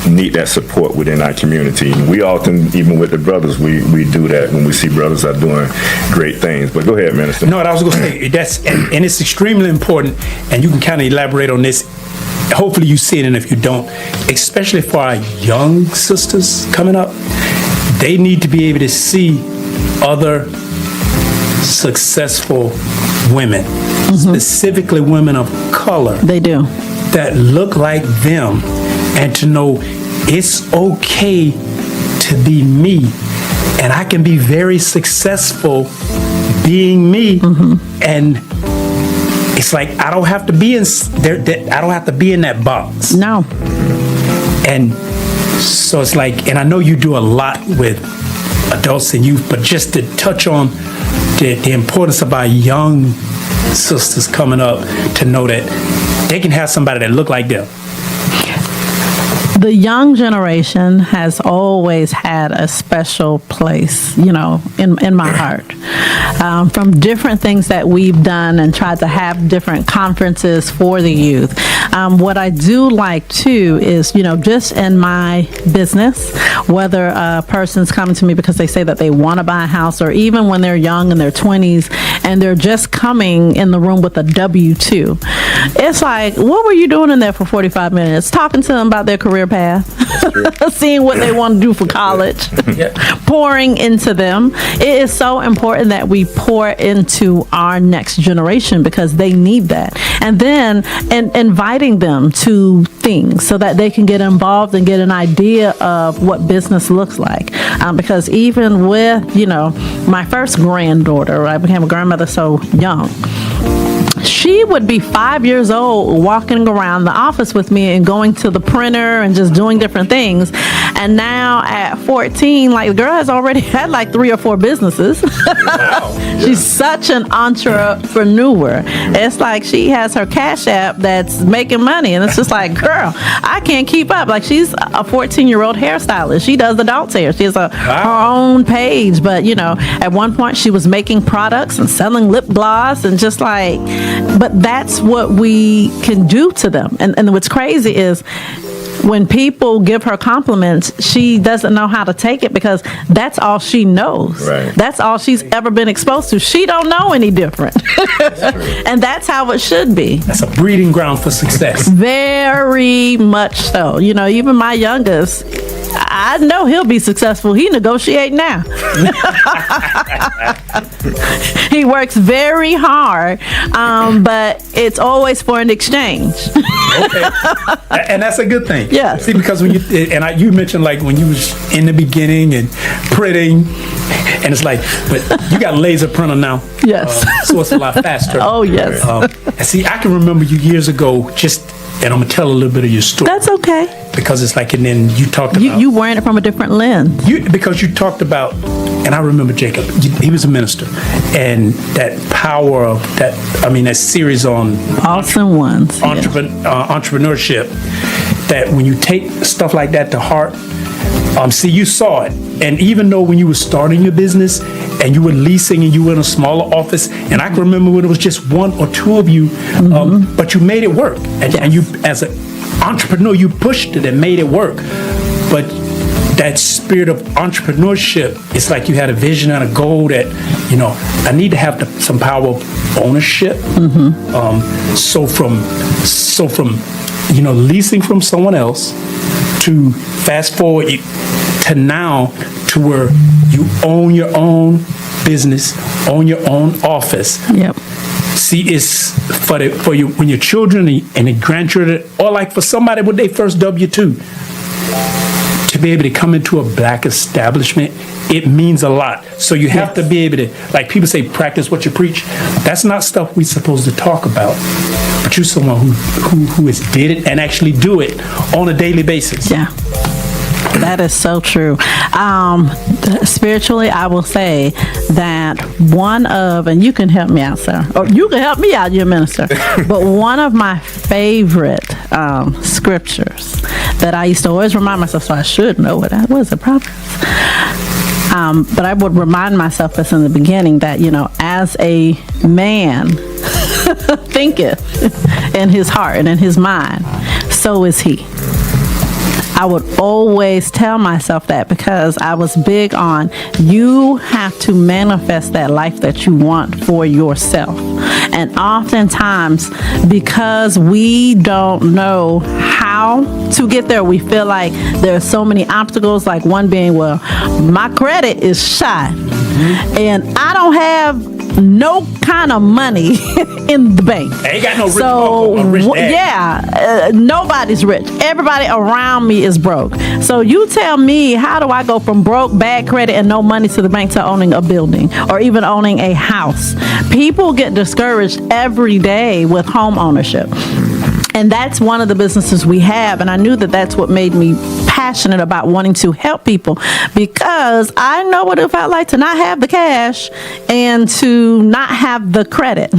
need that support within our community. We often, even with the brothers, we do that when we see brothers are doing great things. But go ahead, Minister. No, I was going to say that's and it's extremely important, and you can kind of elaborate on this. Hopefully you see it, and if you don't, especially for our young sisters coming up, they need to be able to see other successful women, specifically women of color. They do. That look like them, and to know it's okay to be me, and I can be very successful being me, and it's like I don't have to be in I don't have to be in that box. No. And so it's like, and I know you do a lot with adults and youth, but just to touch on the importance of our young sisters coming up, to know that they can have somebody that look like them. The young generation has always had a special place, you know, in my heart. From different things that we've done and tried to have different conferences for the youth. What I do like too is, you know, just in my business, whether a person's coming to me because they say that they want to buy a house, or even when they're young in their 20s and they're just coming in the room with a W-2. It's like, what were you doing in there for 45 minutes? Talking to them about their career path, seeing what they want to do for college, pouring into them. It is so important that we pour into our next generation, because they need that. And then inviting them to things so that they can get involved and get an idea of what business looks like. Because even with, you know, my first granddaughter, I became a grandmother so young. She would be 5 years old walking around the office with me and going to the printer and just doing different things. And now at 14, like, the girl has already had like 3 or 4 businesses. Wow. She's such an entrepreneur. It's like she has her Cash App that's making money. And it's just like, girl, I can't keep up. Like, she's a 14-year-old hairstylist. She does adult hair. She has her own page. But, you know, at one point she was making products and selling lip gloss and just like, but that's what we can do to them. And what's crazy is when people give her compliments, she doesn't know how to take it, because that's all she knows. Right. That's all she's ever been exposed to. She don't know any different. And that's how it should be. That's a breeding ground for success. Very much so. You know, even my youngest, I know he'll be successful. He negotiates now. He works very hard, but it's always for an exchange. Okay. And that's a good thing. Yeah. See, because when you mentioned like when you was in the beginning and printing, and it's like, but you got a laser printer now. Yes. So it's a lot faster. Oh, yes. And see, I can remember you years ago, and I'm gonna tell a little bit of your story. That's okay. Because it's like, and then you talked about... You wearing it from a different lens. Because you talked about, and I remember Jacob, he was a minister, and that power of that, that series on... Awesome Ones. Entrepreneurship, that when you take stuff like that to heart, see, you saw it. And even though when you were starting your business and you were leasing and you were in a smaller office, and I can remember when it was just 1 or 2 of you, but you made it work. And you, as an entrepreneur, you pushed it and made it work. But that spirit of entrepreneurship, it's like you had a vision and a goal that, you know, I need to have some power of ownership. So from, you know, leasing from someone else to fast forward to now to where you own your own business, own your own office. Yep. See, it's for you when your children and the grandchildren, or like for somebody with their first W-2, to be able to come into a black establishment, it means a lot. So you have to be able to, like people say, practice what you preach. That's not stuff we're supposed to talk about. But you're someone who has did it and actually do it on a daily basis. Yeah. That is so true. Spiritually, I will say that one of, and you can help me out, sir, or you can help me out, you're a minister, but one of my favorite scriptures that I used to always remind myself, so I should know what that was, a prophet. But I would remind myself this in the beginning that, as a man thinketh in his heart and in his mind, so is he. I would always tell myself that because I was big on you have to manifest that life that you want for yourself. And oftentimes, because we don't know how to get there, we feel like there are so many obstacles, like one being, well, my credit is shot and I don't have no kind of money in the bank. I ain't got no rich uncle or rich dad. Nobody's rich. Everybody around me is broke. So you tell me, how do I go from broke, bad credit, and no money to the bank to owning a building or even owning a house? People get discouraged every day with home ownership. And that's one of the businesses we have. And I knew that that's what made me passionate about wanting to help people, because I know what it felt like to not have the cash and to not have the credit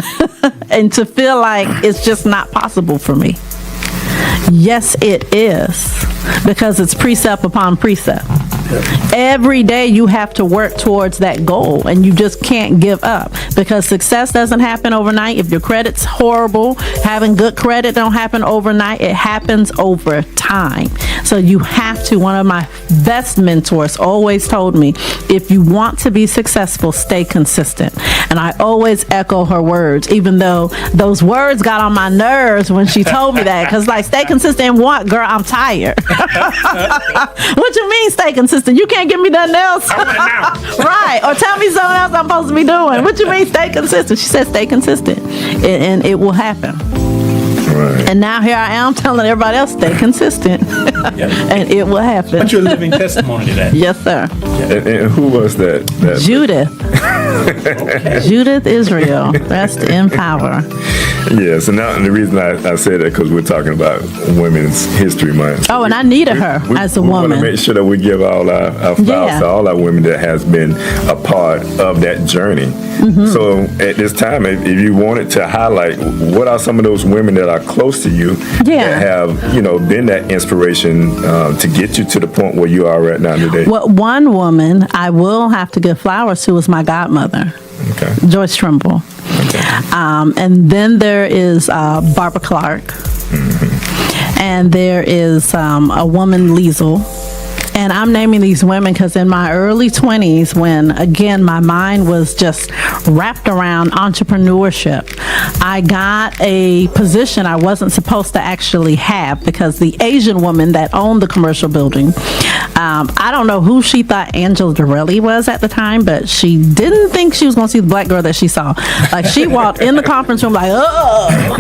and to feel like it's just not possible for me. Yes, it is, because it's precept upon precept. Every day you have to work towards that goal, and you just can't give up, because success doesn't happen overnight. If your credit's horrible, having good credit don't happen overnight. It happens over time. So you have to, one of my best mentors always told me, if you want to be successful, stay consistent. And I always echo her words, even though those words got on my nerves when she told me that, because like, stay consistent in what, girl? I'm tired. What you mean stay consistent? You can't give me nothing else. Right. Or tell me something else I'm supposed to be doing. What you mean stay consistent? She said stay consistent and it will happen. Right. And now here I am telling everybody else stay consistent. And it will happen. But you're a living testimony to that. Yes, sir. And who was that? Judith. Judith Israel. Rest in power. Yes, and now the reason I say that because we're talking about Women's History Month. Oh, and I needed her as a woman. We want to make sure that we give all our flowers to all our women that has been a part of that journey. Mm-hmm. So at this time, if you wanted to highlight, what are some of those women that are close to you that have, been that inspiration to get you to the point where you are right now today? Well, one woman I will have to give flowers to is my godmother. Okay. Joyce Trimble. Okay. And then there is Barbara Clark. Mm-hmm. And there is a woman, Liesl. And I'm naming these women because in my early 20s, when, again, my mind was just wrapped around entrepreneurship, I got a position I wasn't supposed to actually have, because the Asian woman that owned the commercial building, I don't know who she thought Angela Dorelli was at the time, but she didn't think she was going to see the black girl that she saw. Like, she walked in the conference room like, oh!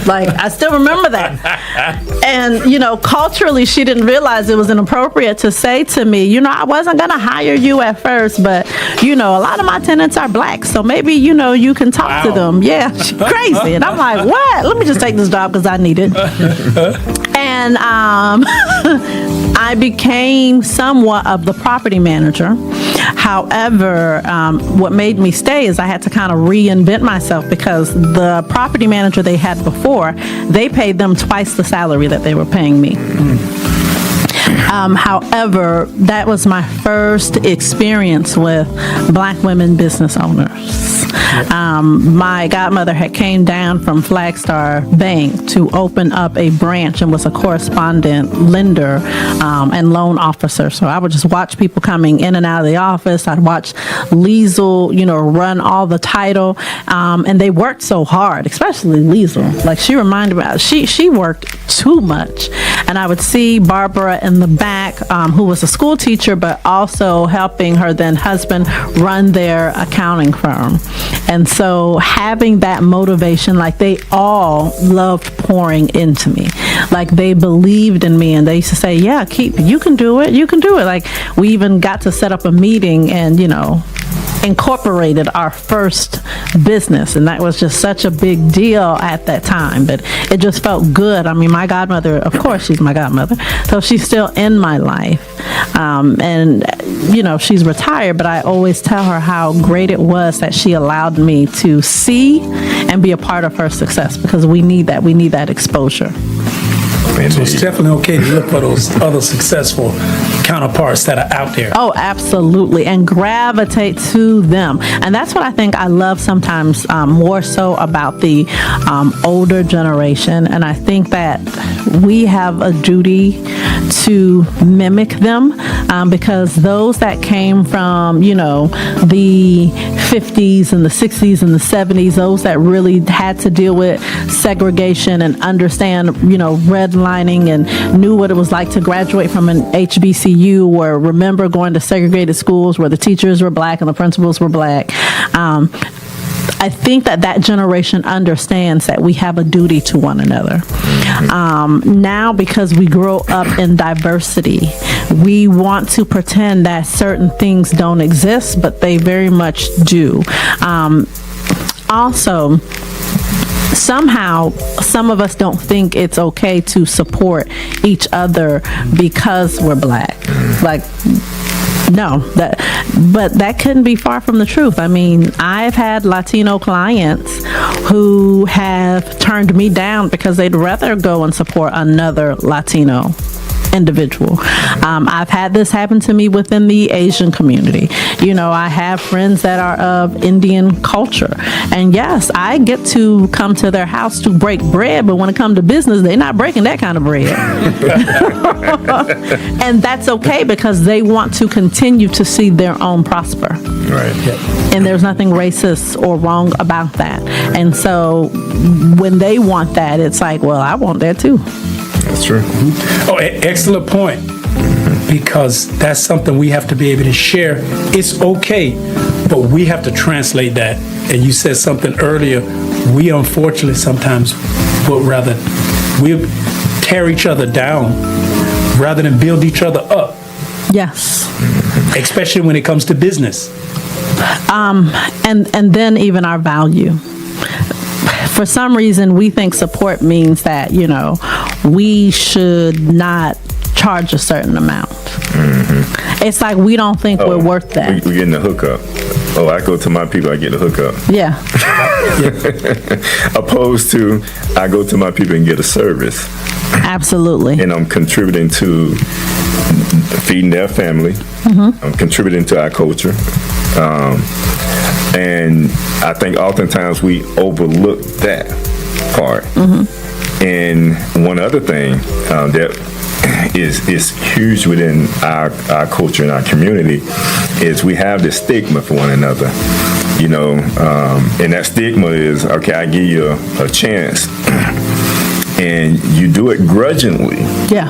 Like, I still remember that. And, culturally, she didn't realize it was inappropriate to say to me, I wasn't going to hire you at first, but, a lot of my tenants are black, so maybe, you can talk to them. Yeah, she's crazy. And I'm like, what? Let me just take this job because I need it. And I became somewhat of the property manager. However, what made me stay is I had to kind of reinvent myself, because the property manager they had before, they paid them twice the salary that they were paying me. However, that was my first experience with black women business owners. My godmother had came down from Flagstar Bank to open up a branch and was a correspondent lender and loan officer. So I would just watch people coming in and out of the office. I'd watch Liesl, run all the title. And they worked so hard, especially Liesl. Like, she reminded me, she worked too much. And I would see Barbara in the back, who was a school teacher, but also helping her then husband run their accounting firm. And so having that motivation, like, they all loved pouring into me. Like, they believed in me, and they used to say, yeah, you can do it. You can do it. Like, we even got to set up a meeting and, incorporated our first business, and that was just such a big deal at that time. But it just felt good. I mean, my godmother, of course, she's my godmother, so she's still in my life. And she's retired, but I always tell her how great it was that she allowed me to see and be a part of her success, because we need that exposure. So it's definitely okay to look for those other successful counterparts that are out there. Oh, absolutely. And gravitate to them. And that's what I think I love sometimes more so about the older generation. And I think that we have a duty to mimic them because those that came from, the 50s and the 60s and the 70s, those that really had to deal with segregation and understand, redlining and knew what it was like to graduate from an HBCU or remember going to segregated schools where the teachers were black and the principals were black. I think that generation understands that we have a duty to one another. Now, because we grow up in diversity, we want to pretend that certain things don't exist, but they very much do. Also, somehow, some of us don't think it's okay to support each other because we're black. No, but that couldn't be far from the truth. I mean, I've had Latino clients who have turned me down because they'd rather go and support another Latino individual. I've had this happen to me within the Asian community. I have friends that are of Indian culture. And yes, I get to come to their house to break bread, but when it comes to business, they're not breaking that kind of bread. And that's okay because they want to continue to see their own prosper. Right. And there's nothing racist or wrong about that. And so when they want that, it's like, well, I want that too. That's true. Oh, excellent point. Because that's something we have to be able to share. It's okay, but we have to translate that. And you said something earlier. We unfortunately sometimes would rather we tear each other down rather than build each other up. Yes. Especially when it comes to business. And then even our value. For some reason, we think support means that, we should not charge a certain amount. It's like we don't think we're worth that. We're getting the hookup. Oh, I go to my people, I get the hookup. Yeah. Opposed to, I go to my people and get a service. Absolutely. And I'm contributing to feeding their family. I'm contributing to our culture. And I think oftentimes we overlook that part. And one other thing that is huge within our culture and our community is we have this stigma for one another. And that stigma is, okay, I give you a chance. And you do it grudgingly. Yeah.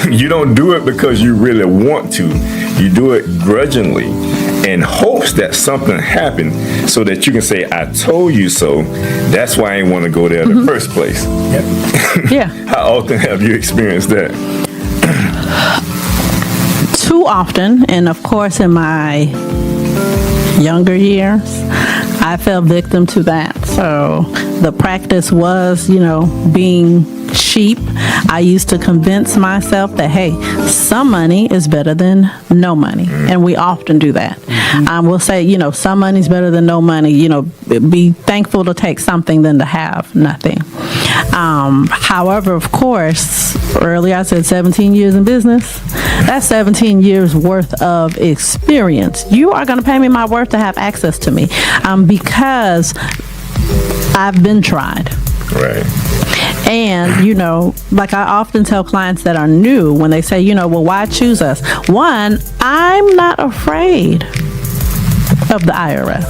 You don't do it because you really want to. You do it grudgingly in hopes that something happened so that you can say, I told you so. That's why I didn't want to go there in the first place. Yeah. How often have you experienced that? Too often. And of course, in my younger years, I fell victim to that. So the practice was, being cheap. I used to convince myself that, hey, some money is better than no money. And we often do that. We'll say, some money is better than no money. Be thankful to take something than to have nothing. However, of course, earlier I said 17 years in business. That's 17 years worth of experience. You are going to pay me my worth to have access to me because I've been tried. Right. And, like I often tell clients that are new when they say, well, why choose us? One, I'm not afraid of the IRS.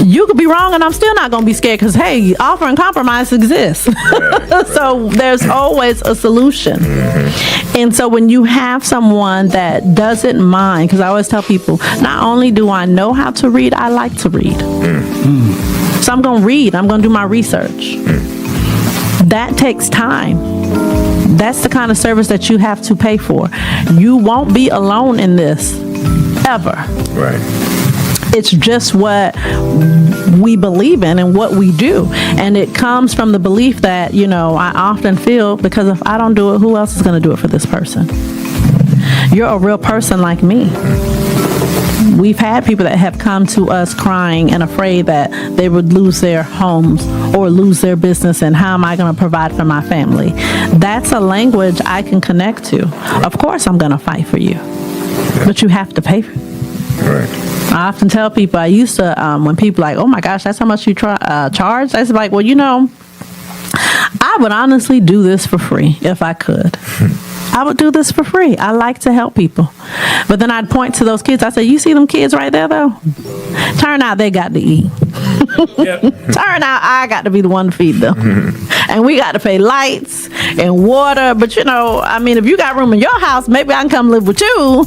You could be wrong and I'm still not going to be scared because, hey, offer and compromise exists. So there's always a solution. And so when you have someone that doesn't mind, because I always tell people, not only do I know how to read, I like to read. So I'm going to read. I'm going to do my research. That takes time. That's the kind of service that you have to pay for. You won't be alone in this, ever. Right. It's just what we believe in and what we do. And it comes from the belief that, I often feel because if I don't do it, who else is going to do it for this person? You're a real person like me. we've had people that have come to us crying and afraid that they would lose their homes or lose their business, and how am I going to provide for my family? That's a language I can connect to. Of course I'm going to fight for you, but you have to pay for it. Right. I often tell people, I used to, when people like, oh my gosh, that's how much you charge, I was like, well, you know, I would honestly do this for free if I could. I would do this for free. I like to help people. But then I'd point to those kids. I say, you see them kids right there, though? Turn out they got to eat. Yep. Turn out I got to be the one to feed them. And we got to pay lights and water. But, you know, I mean, if you got room in your house, maybe I can come live with you.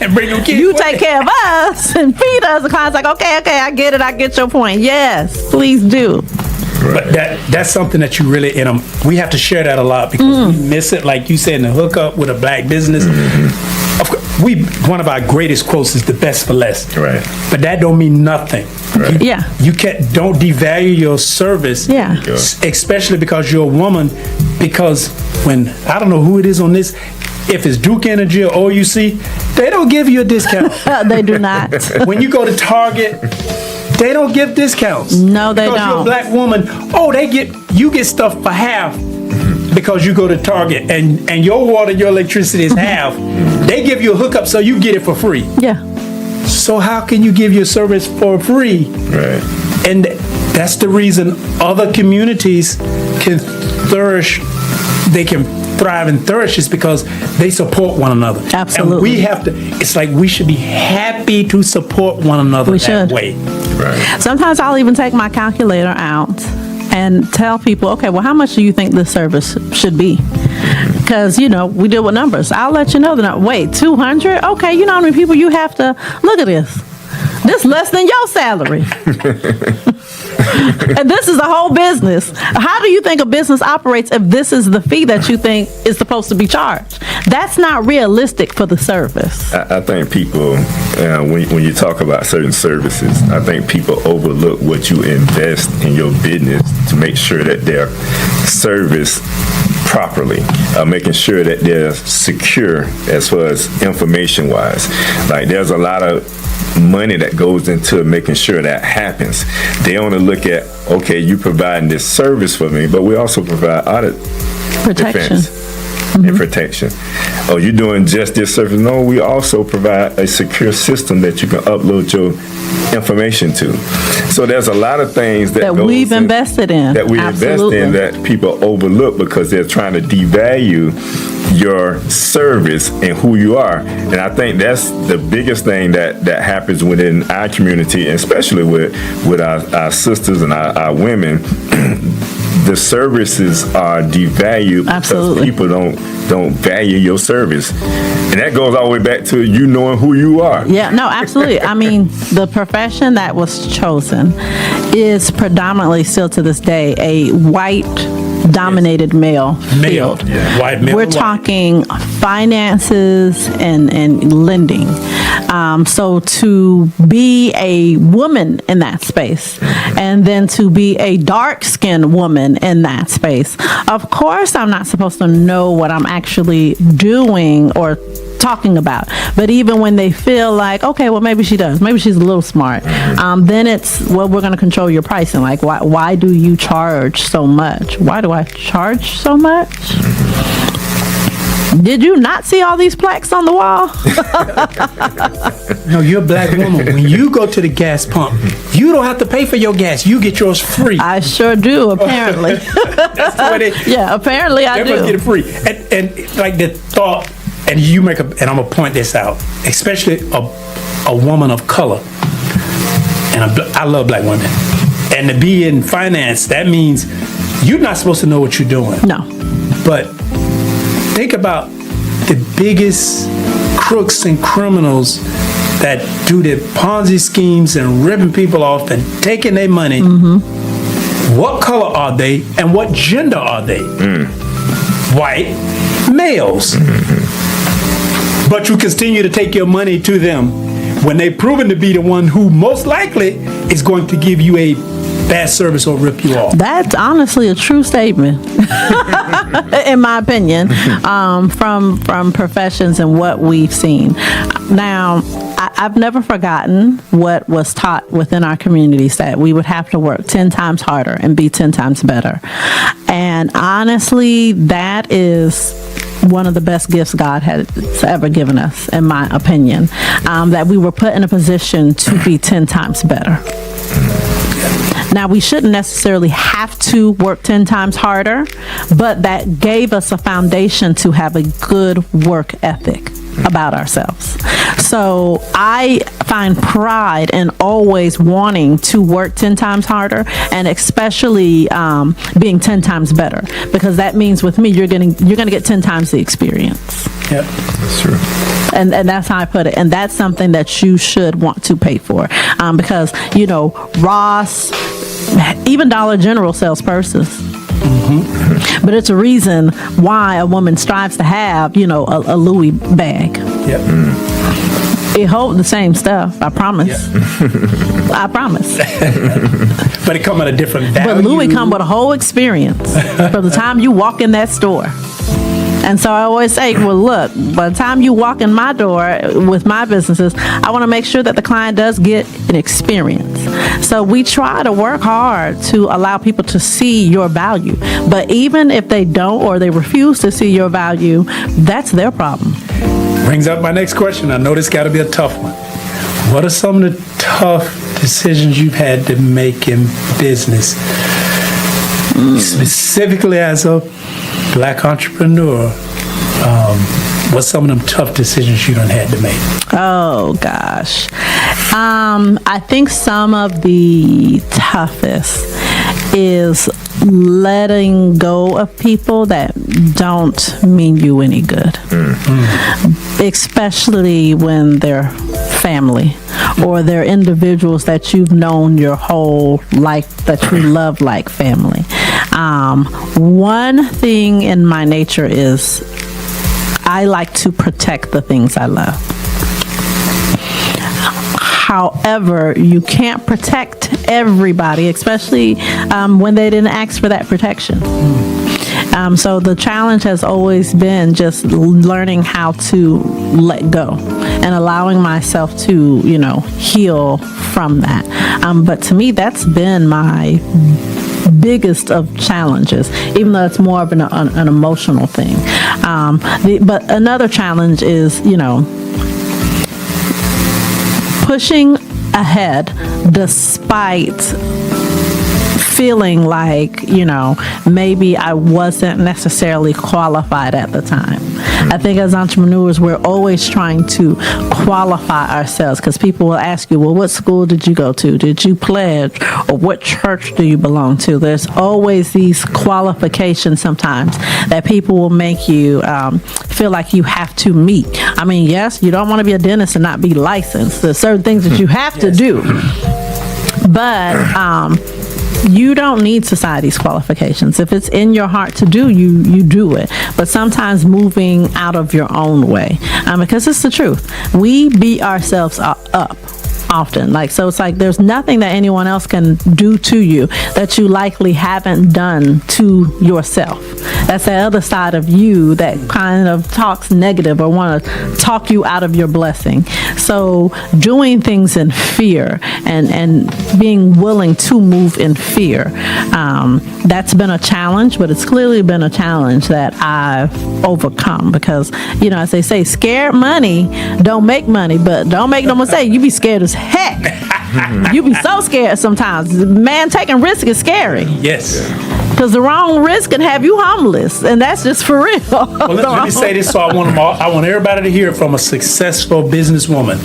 And bring them kids. You take care of us and feed us. The client's like, okay, I get it. I get your point. Yes, please do. But that's something that you really, we have to share that a lot because we miss it. Like you said, in the hookup with a black business. Of course, one of our greatest quotes is the best for less. Right. But that don't mean nothing. Right. Yeah. You don't devalue your service. Yeah. Especially because you're a woman. Because when, I don't know who it is on this, if it's Duke Energy or OUC, they don't give you a discount. They do not. When you go to Target, they don't give discounts. No, they because don't. You're a black woman. Oh, you get stuff for half because you go to Target and your water, your electricity is half. They give you a hookup so you get it for free. Yeah. So how can you give your service for free? Right. And that's the reason other communities can flourish. They can thrive and flourish is because they support one another. Absolutely. And we have to, it's like we should be happy to support one another that way. Right. Sometimes I'll even take my calculator out and tell people, okay, well, how much do you think this service should be? Because, you know, we deal with numbers. I'll let you know that, wait, 200? Okay, you know how many people you have to, look at this. This less than your salary. And this is a whole business. How do you think a business operates if this is the fee that you think is supposed to be charged? That's not realistic for the service. I think people, when you talk about certain services, I think people overlook what you invest in your business to make sure that they're serviced properly, making sure that they're secure as far as information-wise. Like there's a lot of money that goes into making sure that happens. They only look at, okay, you providing this service for me, but we also provide audit Protection. defense and protection. Oh, you're doing just this service? No, we also provide a secure system that you can upload your information to. So there's a lot of things that we've invested in. That we Absolutely. invest in that people overlook because they're trying to devalue your service and who you are. And I think that's the biggest thing that happens within our community, especially with our sisters and our women. The services are devalued Absolutely. because people don't value your service. And that goes all the way back to you knowing who you are. Yeah, no, absolutely. I mean, the profession that was chosen is predominantly still to this day a white dominated male field. Yeah. White male. We're talking finances and lending. So to be a woman in that space and then to be a dark-skinned woman in that space, of course I'm not supposed to know what I'm actually doing or talking about. But even when they feel like, okay, well, maybe she does. Maybe she's a little smart. Then it's, well, we're going to control your pricing. Like, why do you charge so much? Why do I charge so much? Did you not see all these plaques on the wall? No, you're a black woman. When you go to the gas pump, you don't have to pay for your gas. You get yours free. I sure do, apparently. That's the way they. Yeah, apparently I Everybody do. get it free. And like the thought, and you make and I'm gonna point this out, especially a woman of color, and I love black women, and to be in finance, that means you're not supposed to know what you're doing. No. But think about the biggest crooks and criminals that do the Ponzi schemes and ripping people off and taking their money. What color are they and what gender are they? White males. But you continue to take your money to them when they've proven to be the one who most likely is going to give you a bad service or rip you off? That's honestly a true statement, in my opinion, from professions and what we've seen. Now, I've never forgotten what was taught within our communities, that we would have to work 10 times harder and be 10 times better. And honestly, that is one of the best gifts God has ever given us, in my opinion, that we were put in a position to be 10 times better. Now, we shouldn't necessarily have to work 10 times harder, but that gave us a foundation to have a good work ethic about ourselves. So I find pride in always wanting to work 10 times harder, and especially being 10 times better, because that means with me, you're going to get 10 times the experience. Yep. That's true. And that's how I put it. And that's something that you should want to pay for. Because, you know, Ross, even Dollar General sells purses. Mm-hmm. But it's a reason why a woman strives to have, you know, a Louis bag. Yep. It holds the same stuff, I promise. Yep. I promise. But it come at a different value. But Louis come with a whole experience from the time you walk in that store. And so I always say, well, look, by the time you walk in my door with my businesses, I want to make sure that the client does get an experience. So we try to work hard to allow people to see your value. But even if they don't, or they refuse to see your value, that's their problem. Brings up my next question. I know this got to be a tough one. What are some of the tough decisions you've had to make in business? Specifically as a Black entrepreneur, what's some of them tough decisions you done had to make? Oh, gosh. I think some of the toughest is letting go of people that don't mean you any good. Especially when they're family or they're individuals that you've known your whole life, that you love like family. One thing in my nature is I like to protect the things I love. However, you can't protect everybody, especially when they didn't ask for that protection. So the challenge has always been just learning how to let go and allowing myself to, you know, heal from that. But to me, that's been my biggest of challenges, even though it's more of an emotional thing. But another challenge is, you know, pushing ahead despite feeling like, you know, maybe I wasn't necessarily qualified at the time. I think as entrepreneurs, we're always trying to qualify ourselves, because people will ask you, well, what school did you go to? Did you pledge? Or what church do you belong to? There's always these qualifications sometimes that people will make you feel like you have to meet. I mean, yes, you don't want to be a dentist and not be licensed. There's certain things that you have to do. But you don't need society's qualifications. If it's in your heart to do, you do it. But sometimes moving out of your own way, because it's the truth. We beat ourselves up often. So it's like there's nothing that anyone else can do to you that you likely haven't done to yourself. That's the other side of you that kind of talks negative or want to talk you out of your blessing. So doing things in fear and being willing to move in fear, that's been a challenge, but it's clearly been a challenge that I've overcome, because, you know, as they say, scared money don't make money, but don't make no mistake, you be scared as heck. You be so scared sometimes. Man, taking risk is scary. Yes. Because the wrong risk can have you homeless, and that's just for real. Well, let me say this, so I want everybody to hear it from a successful businesswoman.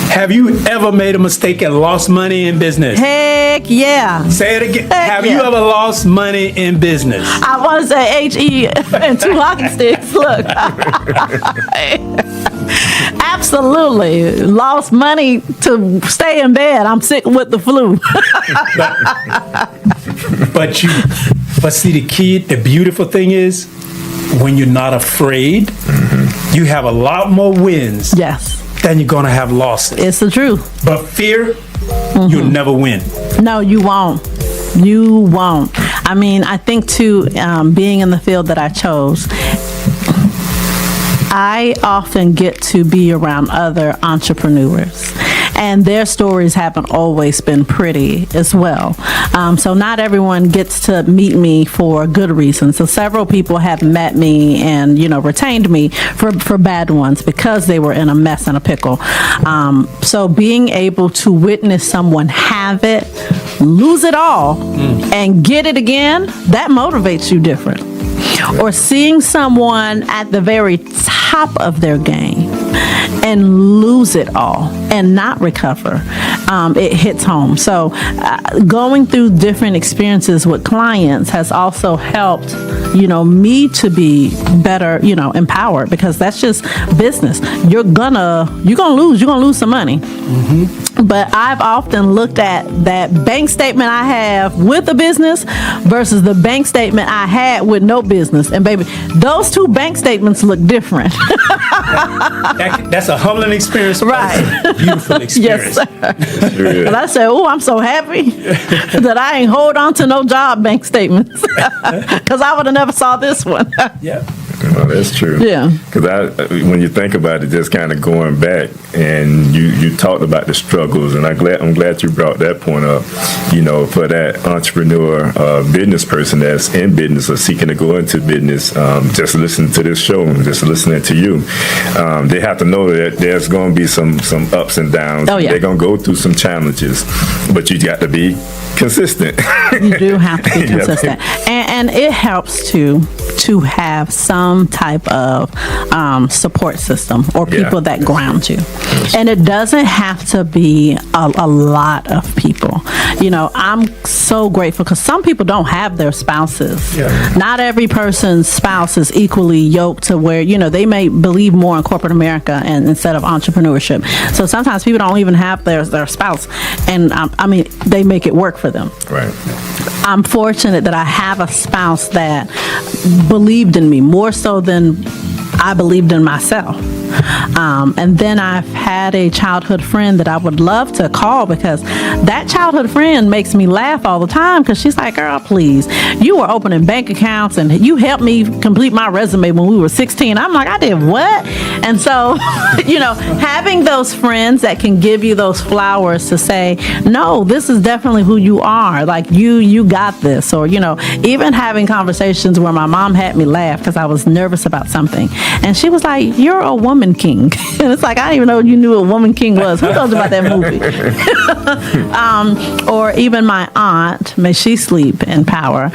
Have you ever made a mistake and lost money in business? Heck yeah. Say it again. Have yeah. you ever lost money in business? I want to say H-E and 2 hockey sticks. Look. Absolutely. Lost money to stay in bed. I'm sick with the flu. But see, the beautiful thing is, when you're not afraid, you have a lot more wins. Yes. Then you're going to have losses. It's the truth. But fear, you'll never win. No, you won't. You won't. I mean, I think too, being in the field that I chose, I often get to be around other entrepreneurs, and their stories haven't always been pretty as well. So not everyone gets to meet me for good reasons. So several people have met me and, retained me for bad ones because they were in a mess and a pickle. So being able to witness someone have it, lose it all, and get it again, that motivates you different. Or seeing someone at the very top of their game and lose it all and not recover, it hits home. So going through different experiences with clients has also helped, me to be better, empowered, because that's just business. You're gonna lose some money. But I've often looked at that bank statement I have with a business versus the bank statement I had with no business. And baby, those two bank statements look different. That's a humbling experience. Right. That's a beautiful experience. Yes, sir. And I said, I'm so happy that I ain't hold on to no job bank statements, because I would have never saw this one. Yeah. Well, that's true. Yeah. Because when you think about it, just kind of going back, and you talked about the struggles, and I'm glad you brought that point up. For that entrepreneur, business person that's in business or seeking to go into business, just listening to this show, just listening to you, they have to know that there's going to be some ups and downs. Oh, yeah. They're going to go through some challenges, but you got to be consistent. You do have to be consistent, and it helps to have some type of support system or people that ground you. And it doesn't have to be a lot of people. I'm so grateful because some people don't have their spouses. Yeah. Not every person's spouse is equally yoked to where, they may believe more in corporate America and instead of entrepreneurship. So sometimes people don't even have their spouse, and they make it work for them. Right. I'm fortunate that I have a spouse that believed in me more so than I believed in myself. And then I've had a childhood friend that I would love to call, because that childhood friend makes me laugh all the time, because she's like, girl, please, you were opening bank accounts and you helped me complete my resume when we were 16. I'm like, I did what? And so, having those friends that can give you those flowers to say, no, this is definitely who you are. Like, you got this. Or, even having conversations where my mom had me laugh because I was nervous about something. And she was like, you're a woman king. And it's like, I didn't even know you knew what Woman King was. Who told you about that movie? Or even my aunt, may she sleep in power,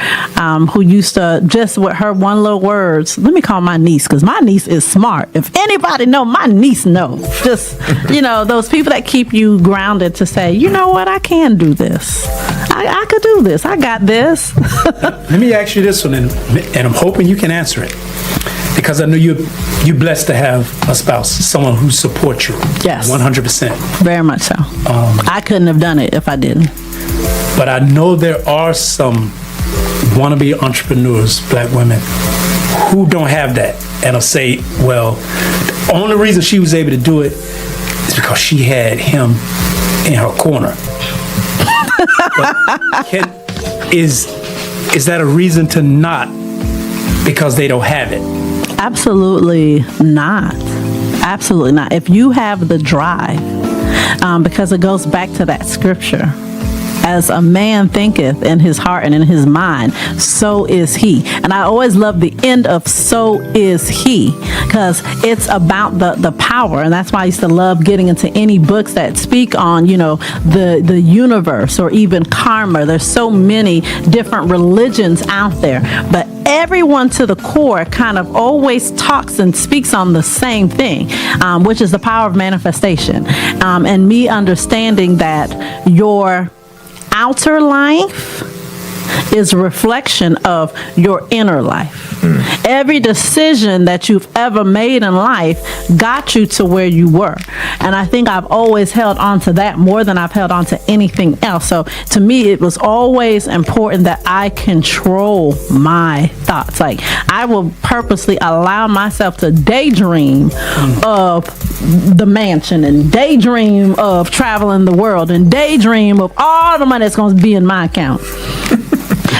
who used to, just with her one little words, let me call my niece, because my niece is smart. If anybody know, my niece knows. Just, those people that keep you grounded to say, you know what, I can do this. I could do this. I got this. Let me ask you this one, and I'm hoping you can answer it, because I know you're blessed to have a spouse, someone who supports you. Yes. 100%. Very much so. I couldn't have done it if I didn't. But I know there are some wannabe entrepreneurs, black women, who don't have that, and will say, well, the only reason she was able to do it is because she had him in her corner. But is that a reason to not, because they don't have it? Absolutely not. Absolutely not. If you have the drive, because it goes back to that scripture, as a man thinketh in his heart and in his mind, so is he. And I always love the end of so is he, because it's about the power. And that's why I used to love getting into any books that speak on, the universe or even karma. There's so many different religions out there, but everyone to the core kind of always talks and speaks on the same thing, which is the power of manifestation. And me understanding that your outer life is a reflection of your inner life. Every decision that you've ever made in life got you to where you were. And I think I've always held on to that more than I've held on to anything else. So to me, it was always important that I control my thoughts. Like, I will purposely allow myself to daydream of the mansion and daydream of traveling the world and daydream of all the money that's going to be in my account.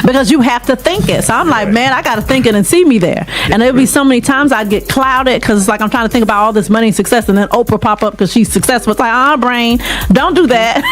Because you have to think it. So I'm like, man, I got to think it and see me there. And there'll be so many times I get clouded because it's like I'm trying to think about all this money and success, and then Oprah pop up because she's successful. It's like, brain, don't do that.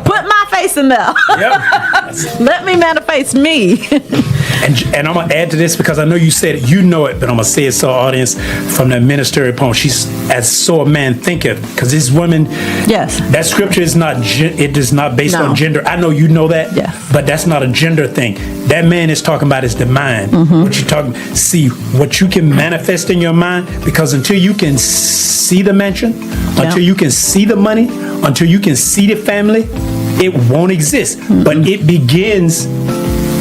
Put my face in there. Yep. Let me manifest me. And I'm going to add to this because I know you said it, you know it, but I'm going to say it so our audience from that ministerial poem, she's as so a man thinketh, because these women, yes, that scripture is not, it is not based No. on gender. I know you know that, Yes. but that's not a gender thing. That man is talking about is the mind. What you're talking, see what you can manifest in your mind, because until you can see the mansion, until you can see the money, until you can see the family, it won't exist. But it begins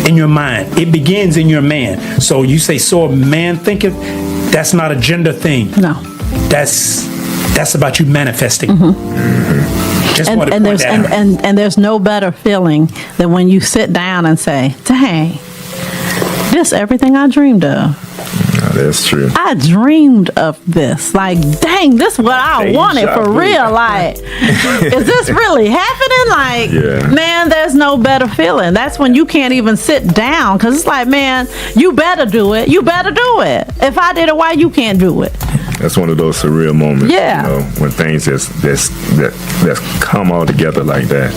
in your mind. It begins in your man. So you say, so a man thinketh, that's not a gender thing. No. That's about you manifesting. Just wanted to And point there's that out. and there's no better feeling than when you sit down and say, dang, this everything I dreamed of. That's true. I dreamed of this. Like, dang, this what I Deja wanted for vu. real. Like, is this really happening? Like, Yeah. man, there's no better feeling. That's when you can't even sit down, because it's like, man, you better do it. You better do it. If I did it, why you can't do it? That's one of those surreal moments. Yeah. You know, when things just come all together like that.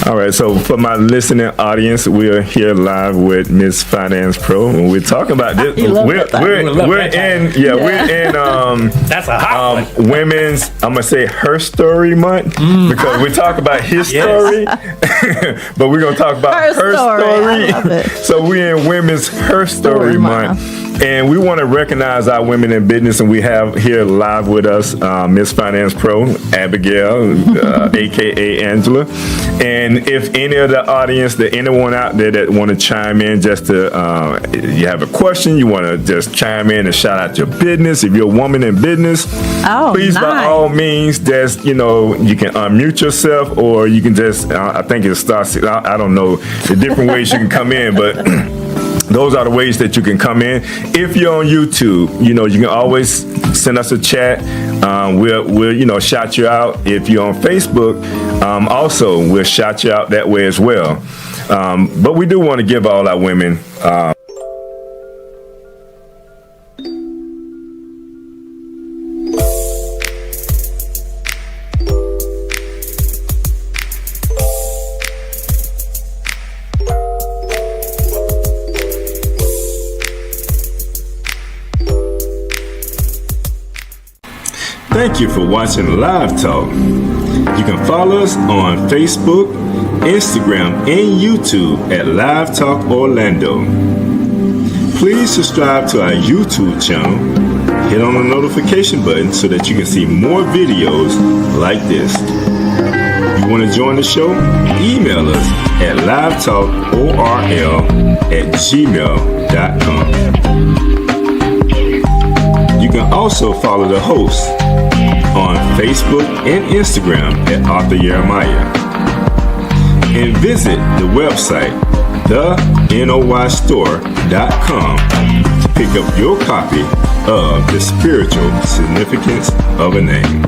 All right. So for my listening audience, we are here live with Miss Finance Pro, and we're talking about this. You love We're that. in That's a hot one. women's, I'm gonna say her story month, because we talk about his Yes. story, but we're gonna talk about Her her story. story. I love it. So we're in women's her story Story month, and we want to recognize our women in business, and we have here live with us Miss Finance Pro Abigail, aka Angela. And if any of the audience, anyone out there that want to chime in, just to you have a question, you want to just chime in and shout out your business. If you're a woman in business, please by nice. all means, just you can unmute yourself, or you can just I think it starts. I don't know the different ways you can come in, but. Those are the ways that you can come in. If you're on YouTube, you can always send us a chat. We'll shout you out. If you're on Facebook, also we'll shout you out that way as well. But we do want to give all our women. Thank you for watching Live Talk. You can follow us on Facebook, Instagram, and YouTube at Live Talk Orlando. Please subscribe to our YouTube channel. Hit on the notification button so that you can see more videos like this. You want to join the show? Email us at livetalkorl@gmail.com. You can also follow the host on Facebook and Instagram at Arthur Jeremiah. And visit the website, thenoystore.com, to pick up your copy of The Spiritual Significance of a Name.